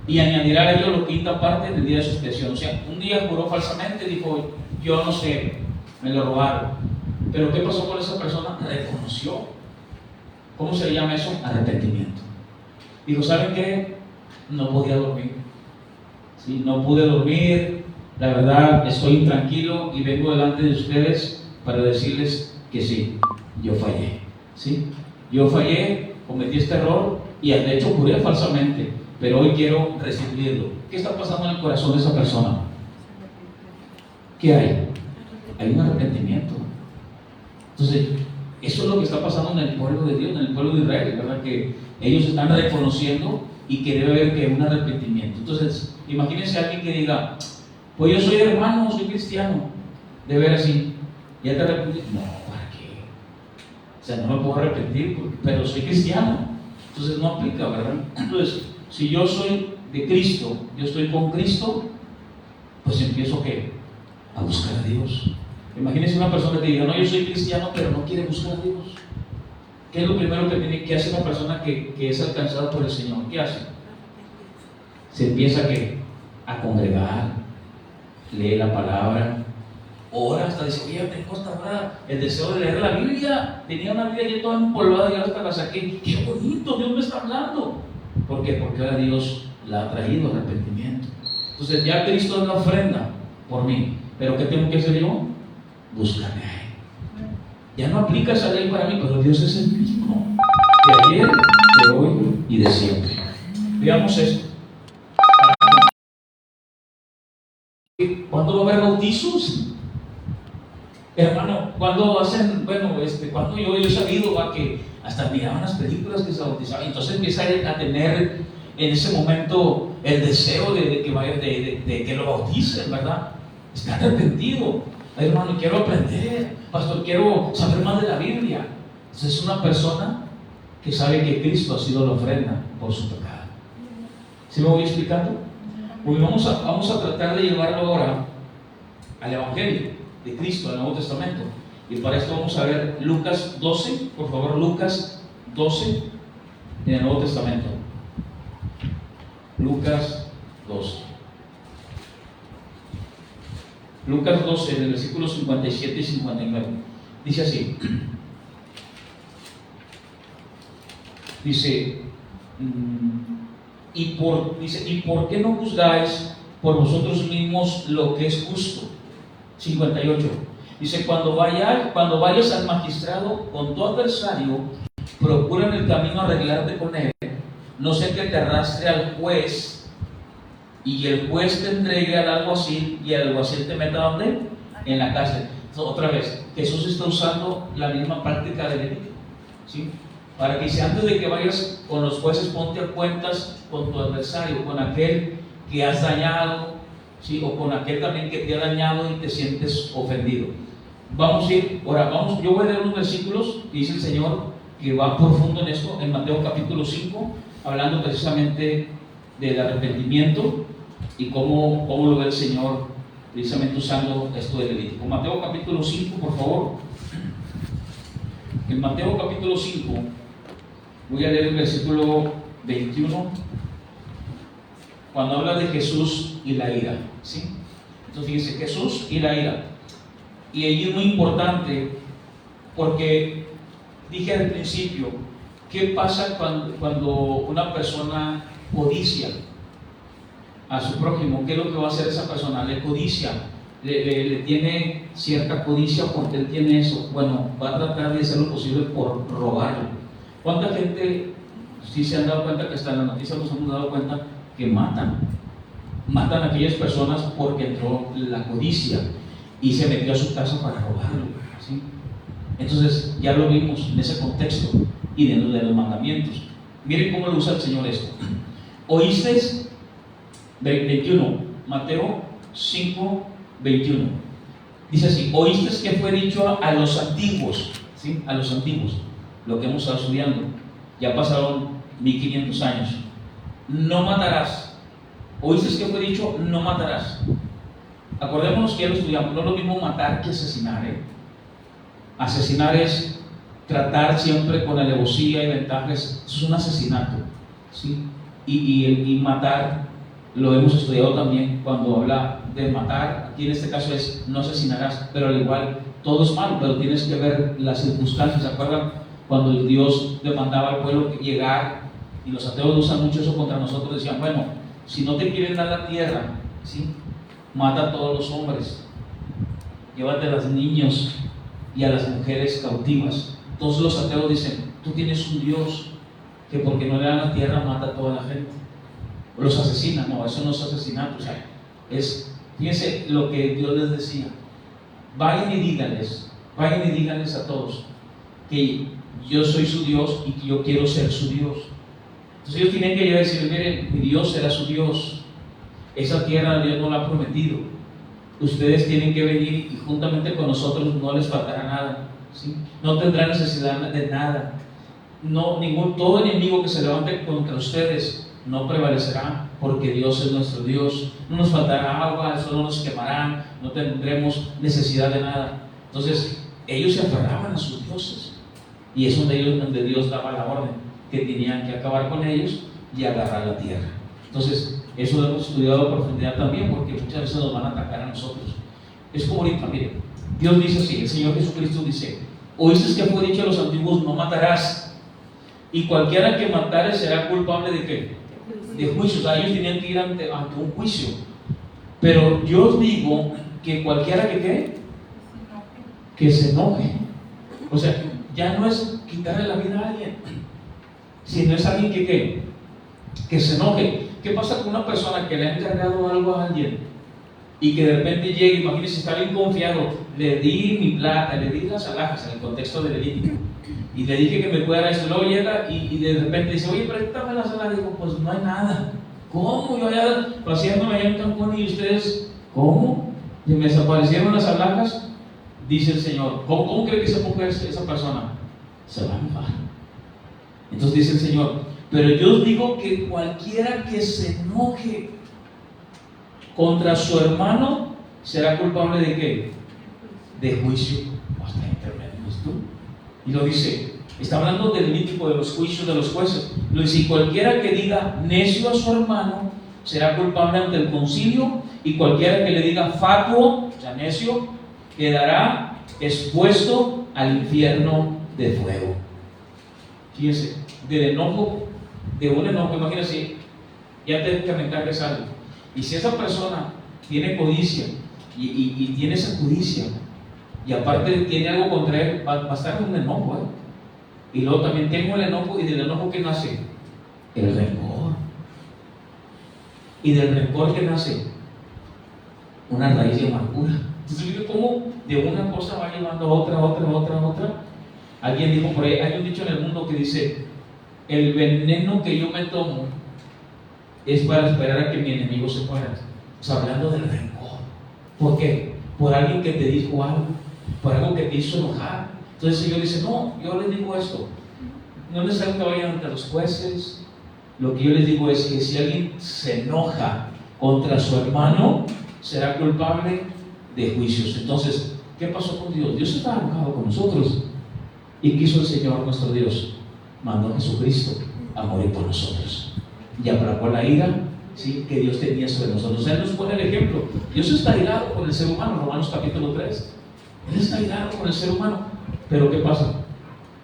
y añadirá a ello la quinta parte del día de su expiación. O sea, un día juró falsamente, dijo, yo no sé, me lo robaron, pero ¿qué pasó con esa persona? Reconoció. ¿Cómo se llama eso? Arrepentimiento. Dijo, ¿saben qué? No podía dormir. ¿Sí? No pude dormir, la verdad estoy intranquilo y vengo delante de ustedes para decirles que sí, yo fallé. ¿Sí? Yo fallé, cometí este error y de hecho juré falsamente, pero hoy quiero restituirlo. ¿Qué está pasando en el corazón de esa persona? ¿Qué hay? Hay un arrepentimiento. Entonces, eso es lo que está pasando en el pueblo de Dios, en el pueblo de Israel, ¿verdad? Que ellos están reconociendo y que debe haber que un arrepentimiento. Entonces, imagínense a alguien que diga, pues yo soy hermano, soy cristiano, de ver así, ¿ya te arrepentiste? No, ¿para qué? O sea, no me puedo arrepentir, pero soy cristiano. Entonces no aplica, ¿verdad? Entonces, si yo soy de Cristo, yo estoy con Cristo, pues empiezo ¿qué? A buscar a Dios. Imagínense una persona que diga, no, yo soy cristiano, pero no quiere buscar a Dios. ¿Qué es lo primero que hace una persona que es alcanzada por el Señor? ¿Qué hace? Se empieza a congregar, lee la palabra, ora, hasta dice, oye, tengo hasta ahora el deseo de leer la Biblia. Tenía una Biblia ya toda empolvada y hasta la saqué. ¡Qué bonito! Dios me está hablando. ¿Por qué? Porque ahora Dios la ha traído arrepentimiento. Entonces ya Cristo es la ofrenda por mí. ¿Pero qué tengo que hacer yo? Búscame a Él. Ya no aplica esa ley para mí, pero Dios es el mismo, de ayer, de hoy y de siempre. Veamos esto. ¿Cuándo va a haber bautizos? Hermano, cuando hacen, cuando yo he sabido que hasta miraban las películas que se bautizaban, entonces empieza a tener en ese momento el deseo de que lo bauticen, ¿verdad? Está arrepentido. Ay, hermano, quiero aprender, pastor, quiero saber más de la Biblia. Entonces es una persona que sabe que Cristo ha sido la ofrenda por su pecado. ¿Sí me voy explicando? Pues vamos a tratar de llevarlo ahora al Evangelio de Cristo, al Nuevo Testamento. Y para esto vamos a ver Lucas 12, por favor, Lucas 12 en el Nuevo Testamento. Lucas 12. Lucas 12, del versículo 57 y 59. Dice así. Dice, ¿y por qué no juzgáis por vosotros mismos lo que es justo? 58. Dice, cuando vayas al magistrado con tu adversario, procura en el camino arreglarte con él, no sea que te arrastre al juez y el juez te entregue al alguacil y el alguacil te meta ¿dónde? En la cárcel. Entonces, otra vez, Jesús está usando la misma práctica de Levítico, ¿sí? Para que si antes de que vayas con los jueces, ponte a cuentas con tu adversario, con aquel que has dañado, ¿sí? O con aquel también que te ha dañado y te sientes ofendido. Vamos a ir, ahora yo voy a leer unos versículos que dice el Señor que va profundo en esto, en Mateo capítulo 5, hablando precisamente del arrepentimiento y cómo lo ve el Señor precisamente usando esto de Levítico. Mateo capítulo 5, por favor. En Mateo capítulo 5 voy a leer el versículo 21, cuando habla de Jesús y la ira, ¿sí? Entonces fíjense, Jesús y la ira. Y ahí es muy importante porque dije al principio, ¿qué pasa cuando una persona codicia a su prójimo? ¿Qué es lo que va a hacer esa persona? Le codicia, le tiene cierta codicia porque él tiene eso. Bueno, va a tratar de hacer lo posible por robarlo. ¿Cuánta gente, si se han dado cuenta que hasta en la noticia nos hemos dado cuenta que matan a aquellas personas porque entró la codicia? y se metió a su casa para robarlo, ¿sí? Entonces ya lo vimos en ese contexto y de los mandamientos. Miren cómo lo usa el Señor esto. Oísteis, 21, Mateo 5, 21. Dice así: oísteis que fue dicho a los antiguos, ¿sí? A los antiguos, lo que hemos estado estudiando. Ya pasaron 1500 años. No matarás. Oísteis que fue dicho: no matarás. Acordémonos que ya lo estudiamos. No es lo mismo matar que asesinar, ¿eh? Asesinar es tratar siempre con alevosía y ventajas. Eso es un asesinato, ¿sí? Y matar lo hemos estudiado también cuando habla de matar. Aquí en este caso es: no asesinarás, pero al igual todo es malo, pero tienes que ver las circunstancias. ¿Se acuerdan cuando Dios demandaba al pueblo llegar? Y los ateos usan mucho eso contra nosotros. Decían: bueno, si no te quieren dar la tierra, ¿sí?, mata a todos los hombres, llévate a los niños y a las mujeres cautivas. Todos los ateos dicen: tú tienes un Dios que porque no le dan la tierra mata a toda la gente, los asesina. No, eso no es asesinato. O sea, fíjense lo que Dios les decía: vayan y díganles a todos que yo soy su Dios y que yo quiero ser su Dios. Entonces ellos tienen que llegar y decir: miren, mi Dios será su Dios, esa tierra Dios no la ha prometido, ustedes tienen que venir y juntamente con nosotros no les faltará nada, ¿sí? No tendrán necesidad de nada. No, todo enemigo que se levante contra ustedes no prevalecerá, porque Dios es nuestro Dios. No nos faltará agua, eso no nos quemará, no tendremos necesidad de nada. Entonces ellos se aferraban a sus dioses, y es donde Dios daba la orden que tenían que acabar con ellos y agarrar la tierra. Entonces eso lo hemos estudiado a profundidad también, porque muchas veces nos van a atacar a nosotros. Es como ahorita, miren, Dios dice así, el Señor Jesucristo dice: oíste que fue dicho a los antiguos: no matarás, y cualquiera que matare será culpable de ¿qué? De juicio. O sea, ellos tenían que ir ante un juicio. Pero yo os digo que cualquiera que ¿qué? Que se enoje. O sea, ya no es quitarle la vida a alguien, sino es alguien que ¿qué? Que se enoje. ¿Qué pasa con una persona que le ha encargado algo a alguien y que de repente llega? Imagínense, está bien confiado: le di mi plata, le di las alhajas, en el contexto de Levítico, y le dije que me pudiera esto. Luego llega y de repente dice: oye, préstame las alhajas. Digo: pues no hay nada. ¿Cómo? Yo allá paseándome allá en Cancún y ustedes, ¿cómo? Y me desaparecieron las alhajas. Dice el Señor: ¿cómo cree que se ponga esa persona? Se va a enojar. Entonces dice el Señor: pero yo os digo que cualquiera que se enoje contra su hermano será culpable de ¿qué? De juicio. Hasta ¿tú? Y lo dice, está hablando del Levítico, de los juicios de los jueces. Lo dice: y cualquiera que diga necio a su hermano será culpable ante el concilio, y cualquiera que le diga fatuo, o sea, necio, quedará expuesto al infierno de fuego. Fíjense, de un enojo, imagínense, ya te que me encargues algo, y si esa persona tiene codicia y tiene esa codicia, y aparte tiene algo contra él, va a estar en un enojo, ¿eh? Y luego también tengo el enojo, y del enojo ¿qué nace? El rencor. Y del rencor ¿qué nace? Una raíz de amargura. Entonces, ¿viste cómo de una cosa va llevando a otra? Alguien dijo por ahí, hay un dicho en el mundo que dice: el veneno que yo me tomo es para esperar a que mi enemigo se muera. O sea, hablando del rencor. ¿Por qué? Por alguien que te dijo algo, por algo que te hizo enojar. Entonces el Señor dice: no, yo les digo esto, no es necesario que vayan ante los jueces. Lo que yo les digo es que si alguien se enoja contra su hermano, será culpable de juicios. Entonces, ¿qué pasó con Dios? Dios estaba enojado con nosotros. ¿Y qué hizo el Señor nuestro Dios? Mandó a Jesucristo a morir por nosotros, y aplacó la ira, ¿sí?, que Dios tenía sobre nosotros. Él nos pone el ejemplo. Dios está irado con el ser humano, Romanos capítulo 3. Él está irado con el ser humano. Pero ¿qué pasa?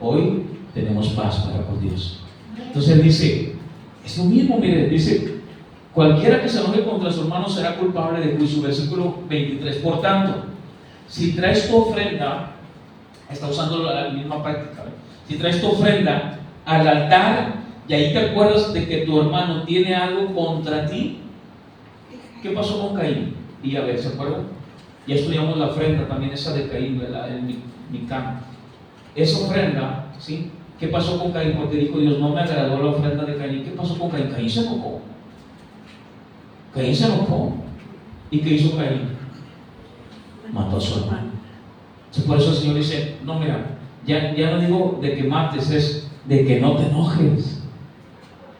Hoy tenemos paz para con Dios. Entonces Él dice, es lo mismo, mire, dice: cualquiera que se enoje contra su hermano será culpable de juicio. Versículo 23. Por tanto, si traes tu ofrenda, está usando la misma práctica, ¿eh? Si traes tu ofrenda al altar y ahí te acuerdas de que tu hermano tiene algo contra ti, ¿qué pasó con Caín y Abel? ¿Se acuerdan? Ya estudiamos la ofrenda también, esa de Caín, en mi campo. Esa ofrenda, ¿sí? ¿Qué pasó con Caín? Porque dijo Dios, no me agradó la ofrenda de Caín. ¿Qué pasó con Caín? Caín se enojó. Caín se enojó. ¿Y qué hizo Caín? Mató a su hermano. Por eso el Señor dice, no, mira, ya no digo de que mates, es de que no te enojes.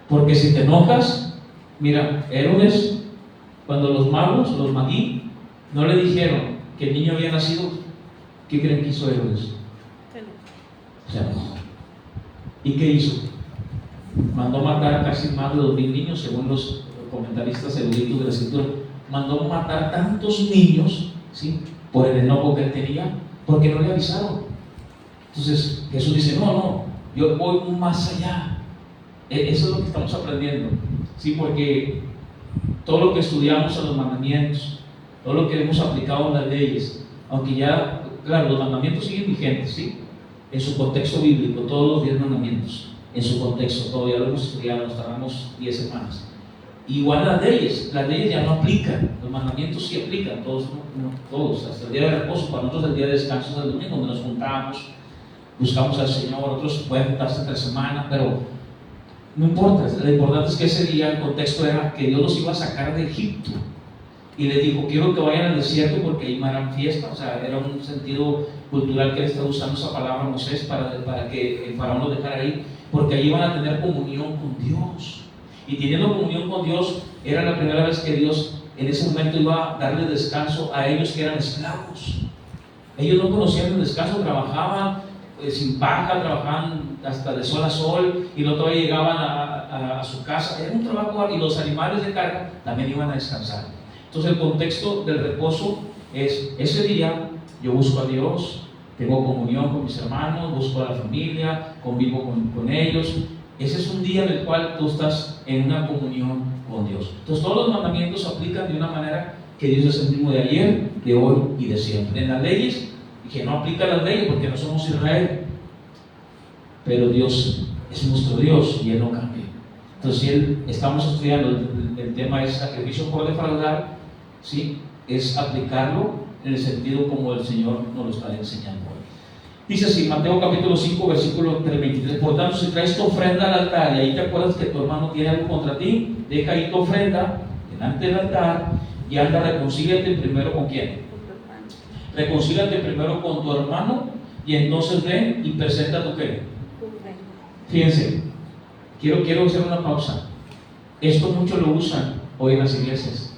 Porque si te enojas, mira, Herodes, cuando los magos, los magí, no le dijeron que el niño había nacido, ¿qué creen que hizo Herodes? Se enojó. ¿Y qué hizo? Mandó matar a casi más de 2000 niños, según los comentaristas eruditos de la Escritura. Mandó matar tantos niños, ¿sí? Por el enojo que él tenía, porque no le avisaron. Entonces Jesús dice, no, yo voy más allá. Eso es lo que estamos aprendiendo, ¿sí? Porque todo lo que estudiamos en los mandamientos, todo lo que hemos aplicado en las leyes, aunque ya, claro, los mandamientos siguen vigentes, ¿sí? En su contexto bíblico, todos los 10 mandamientos, en su contexto, todo ya lo hemos estudiado, nos tardamos 10 semanas. Igual las leyes ya no aplican, los mandamientos sí aplican, todos, hasta el día de reposo. Para nosotros el día de descanso es el domingo, donde nos juntamos, buscamos al Señor. Otros pueden juntarse entre semana, pero no importa. Lo importante es que ese día el contexto era que Dios los iba a sacar de Egipto y les dijo, quiero que vayan al desierto porque ahí me harán fiesta. O sea, era un sentido cultural que él estaba usando esa palabra a Moisés para que el faraón los dejara ahí, porque ahí iban a tener comunión con Dios. Y teniendo comunión con Dios, era la primera vez que Dios en ese momento iba a darle descanso a ellos que eran esclavos. Ellos no conocían el descanso, trabajaban sin paja, trabajaban hasta de sol a sol, y luego todavía llegaban a su casa. Era un trabajo, y los animales de carga también iban a descansar. Entonces el contexto del reposo es, ese día yo busco a Dios, tengo comunión con mis hermanos, busco a la familia, convivo con ellos. Ese es un día en el cual tú estás en una comunión con Dios. Entonces todos los mandamientos se aplican de una manera que Dios es el mismo de ayer, de hoy y de siempre. En las leyes, que no aplica las leyes porque no somos Israel, pero Dios es nuestro Dios y Él no cambia. Entonces si estamos estudiando, el tema es sacrificio por defraudar, ¿sí? Es aplicarlo en el sentido como el Señor nos lo está enseñando hoy. Dice así, Mateo capítulo 5, versículo 23. Por tanto, si traes tu ofrenda al altar y ahí te acuerdas que tu hermano tiene algo contra ti, deja ahí tu ofrenda delante del altar y anda, reconcíliate primero ¿con quién? Reconcíliate primero con tu hermano y entonces ven y presenta tu qué. Fíjense, quiero hacer una pausa. Esto mucho lo usan hoy en las iglesias,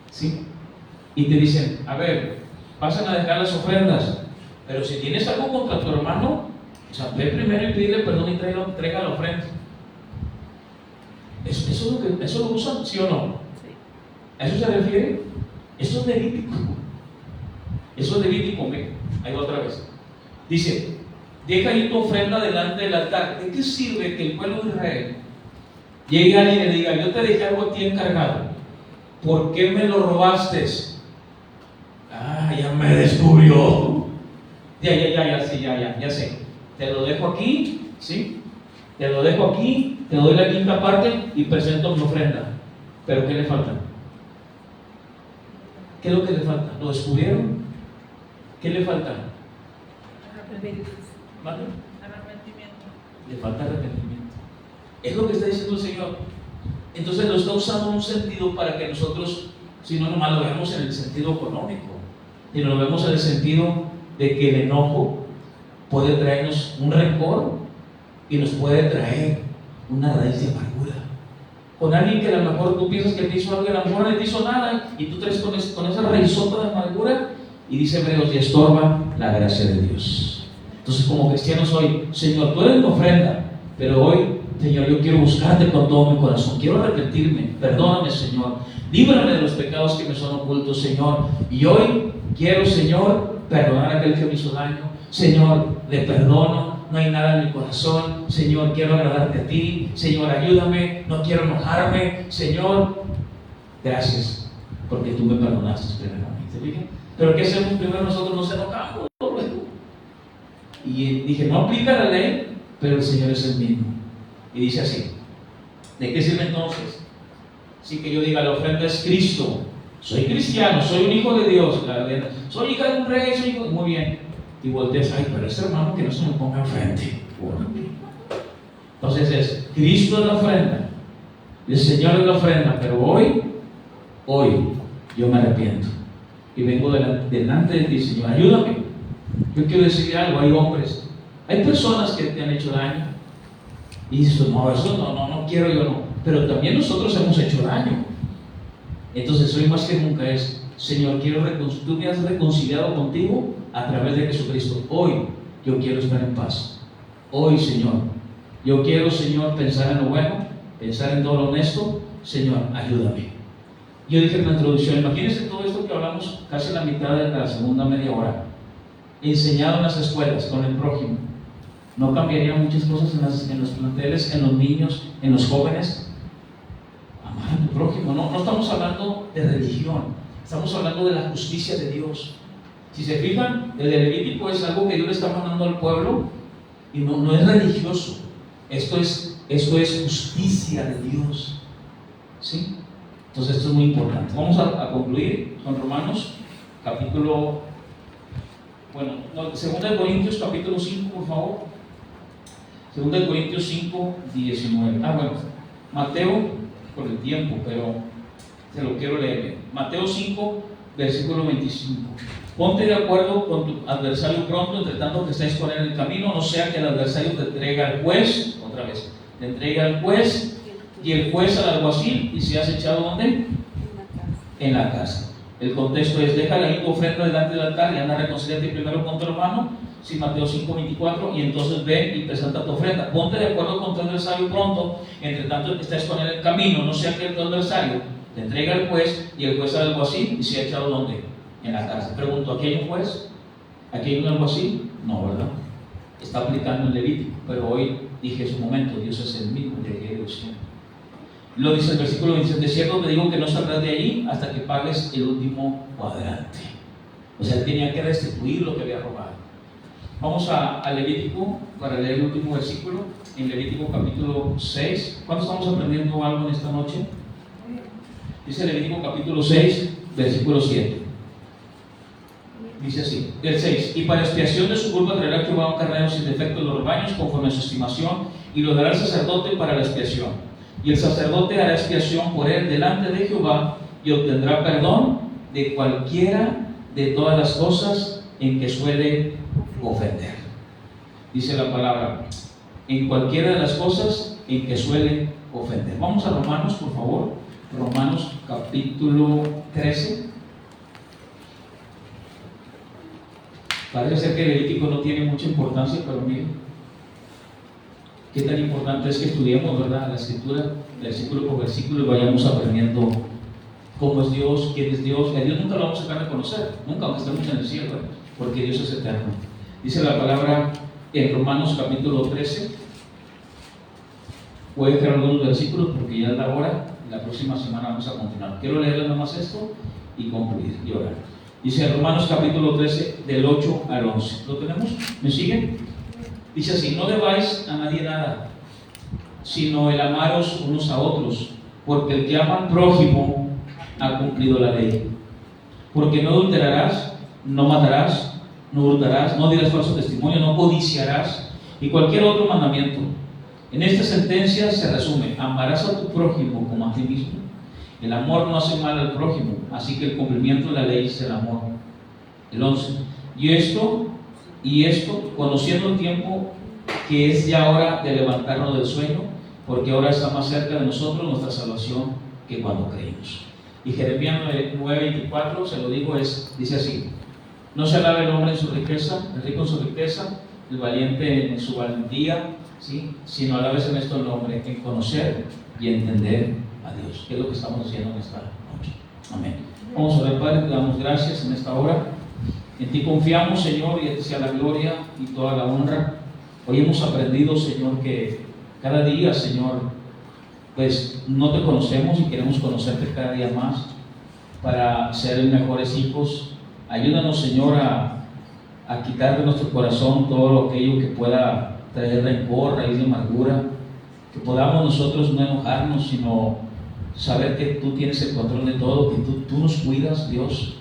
¿sí? Y te dicen, a ver, pasan a dejar las ofrendas. Pero si tienes algo contra tu hermano, o sea, ve primero y pídele perdón y traiga la ofrenda. ¿Eso lo usan, sí o no? Sí. ¿A eso se refiere? Eso es Levítico. Eso es Levítico, ahí va otra vez. Dice, deja ahí tu ofrenda delante del altar. ¿De qué sirve que el pueblo de Israel llegue a alguien y le diga, yo te dejé algo a ti encargado, ¿por qué me lo robaste? Ya me descubrió. Ya sé. Te lo dejo aquí, ¿sí? Te lo dejo aquí, te doy la quinta parte y presento mi ofrenda. ¿Pero qué le falta? ¿Qué es lo que le falta? ¿Lo descubrieron? ¿Qué le falta? Arrepentimiento. Le falta arrepentimiento. Es lo que está diciendo el Señor. Entonces lo está usando en un sentido para que nosotros, si no nomás lo vemos en el sentido económico, sino lo vemos en el sentido de que el enojo puede traernos un rencor y nos puede traer una raíz de amargura. Con alguien que a lo mejor tú piensas que te hizo algo y a lo mejor no te hizo nada, y tú traes con esa raízota de amargura, y dice Hebreos, y estorba la gracia de Dios. Entonces, como cristiano soy, Señor, tú eres mi ofrenda, pero hoy, Señor, yo quiero buscarte con todo mi corazón, quiero arrepentirme, perdóname, Señor, líbrame de los pecados que me son ocultos, Señor, y hoy quiero, Señor, perdonar a aquel que me hizo daño. Señor, le perdono, no hay nada en mi corazón. Señor, quiero agradarte a ti. Señor, ayúdame, no quiero enojarme. Señor, gracias, porque tú me perdonaste primeramente. Pero ¿qué hacemos primero? Nosotros nos enojamos. Y dije, no aplica la ley, pero el Señor es el mismo. Y dice así, ¿de qué sirve entonces? Sí, que yo diga, la ofrenda es Cristo. soy cristiano, soy un hijo de Dios, soy hija de un rey, soy hijo, muy bien. Y volteas, ay, pero ese hermano que no se me ponga enfrente. Entonces es, Cristo es la ofrenda, el Señor es la ofrenda, pero hoy yo me arrepiento y vengo delante de ti, Señor, ayúdame. Yo quiero decirle algo, hay hombres, hay personas que te han hecho daño y dices, no, eso no quiero, yo no, pero también nosotros hemos hecho daño. Entonces hoy más que nunca es, Señor, tú me has reconciliado contigo a través de Jesucristo. Hoy yo quiero estar en paz. Hoy, Señor, yo quiero, Señor, pensar en lo bueno, pensar en todo lo honesto. Señor, ayúdame. Yo dije en la introducción, imagínense todo esto que hablamos casi la mitad de la segunda media hora, enseñado en las escuelas con el prójimo. ¿No cambiaría muchas cosas en los planteles, en los niños, en los jóvenes? Amar a tu prójimo. No estamos hablando de religión, estamos hablando de la justicia de Dios. Si se fijan, el Levítico es algo que Dios le está mandando al pueblo y no es religioso. Esto es justicia de Dios. ¿Sí? Entonces esto es muy importante. Vamos a concluir con Romanos capítulo, 2 Corintios capítulo 5, por favor. 2 Corintios 5, 19. Mateo, por el tiempo, pero se lo quiero leer. Mateo 5, versículo 25. Ponte de acuerdo con tu adversario pronto, entre tanto que estés con él en el camino, no sea que el adversario te entregue al juez, otra vez, te entregue al juez y el juez al alguacil, y si has echado ¿dónde? En la casa. El contexto es, déjale ahí tu ofrenda delante del altar y anda a reconciliarte primero con tu hermano, sí, Mateo 5, 24, y entonces ven y presenta tu ofrenda. Ponte de acuerdo con tu adversario pronto, entre tanto que estés con él en el camino, no sea que tu adversario te entregue al juez y el juez al alguacil, y si ha echado ¿dónde? En la casa. Pregunto, ¿aquí hay un juez? ¿Aquí hay un alguacil? No, ¿verdad? Está aplicando el Levítico, pero hoy dije en su momento, Dios es el mismo de ayer y de siempre. Lo dice el versículo 27, de cierto te digo que no saldrás de allí hasta que pagues el último cuadrante. O sea, él tenía que restituir lo que había robado. Vamos a Levítico para leer el último versículo, en Levítico capítulo 6. ¿Cuántos estamos aprendiendo algo en esta noche? Dice Levítico capítulo 6, versículo 7. Dice así, el 6, y para expiación de su culpa traerá Jehová un carnero sin defecto de los rebaños, conforme a su estimación, y lo dará al sacerdote para la expiación. Y el sacerdote hará expiación por él delante de Jehová, y obtendrá perdón de cualquiera de todas las cosas en que suele ofender. Dice la palabra, en cualquiera de las cosas en que suele ofender. Vamos a Romanos, por favor. Romanos capítulo 13. Parece ser que el Levítico no tiene mucha importancia, pero miren, qué tan importante es que estudiemos, ¿verdad?, la Escritura, versículo por versículo, y vayamos aprendiendo cómo es Dios, quién es Dios. A Dios nunca lo vamos a sacar de conocer, nunca, aunque estemos en el cielo, porque Dios es eterno. Dice la palabra en Romanos capítulo 13. Voy a dejar algunos versículos porque ya es la hora, y la próxima semana vamos a continuar. Quiero leerles nada más esto y concluir y orar. Dice Romanos capítulo 13, del 8 al 11. ¿Lo tenemos? ¿Me siguen? Dice así, no debáis a nadie nada, sino el amaros unos a otros, porque el que ama al prójimo ha cumplido la ley. Porque no adulterarás, no matarás, no hurtarás, no dirás falso testimonio, no codiciarás, y cualquier otro mandamiento. En esta sentencia se resume, amarás a tu prójimo como a ti mismo. El amor no hace mal al prójimo, así que el cumplimiento de la ley es el amor. El 11. Y esto, conociendo el tiempo, que es ya hora de levantarnos del sueño, porque ahora está más cerca de nosotros nuestra salvación que cuando creímos. Y Jeremías 9:24, se lo digo, dice así, no se alabe el hombre en su riqueza, el rico en su riqueza, el valiente en su valentía, ¿sí?, sino alabes en esto el hombre, en conocer y entender a Dios, que es lo que estamos haciendo en esta noche. Amén. Vamos a ver, Padre, te damos gracias en esta hora. En ti confiamos, Señor, y a ti sea la gloria y toda la honra. Hoy hemos aprendido, Señor, que cada día, Señor, pues no te conocemos y queremos conocerte cada día más para ser mejores hijos. Ayúdanos, Señor, a quitar de nuestro corazón todo aquello que pueda traer rencor, raíz de amargura, que podamos nosotros no enojarnos, sino saber que tú tienes el control de todo, que tú nos cuidas, Dios,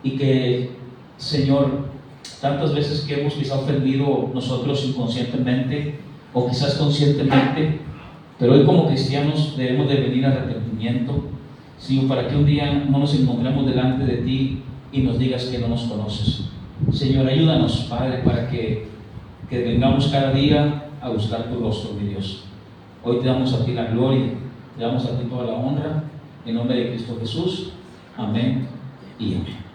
y que, Señor, tantas veces que hemos quizá ofendido nosotros inconscientemente o quizás conscientemente, pero hoy como cristianos debemos de venir al arrepentimiento, Señor, para que un día no nos encontremos delante de ti y nos digas que no nos conoces. Señor, ayúdanos, Padre, para que vengamos cada día a buscar tu rostro, mi Dios. Hoy te damos a ti la gloria, te damos a ti toda la honra, en nombre de Cristo Jesús. Amén y amén.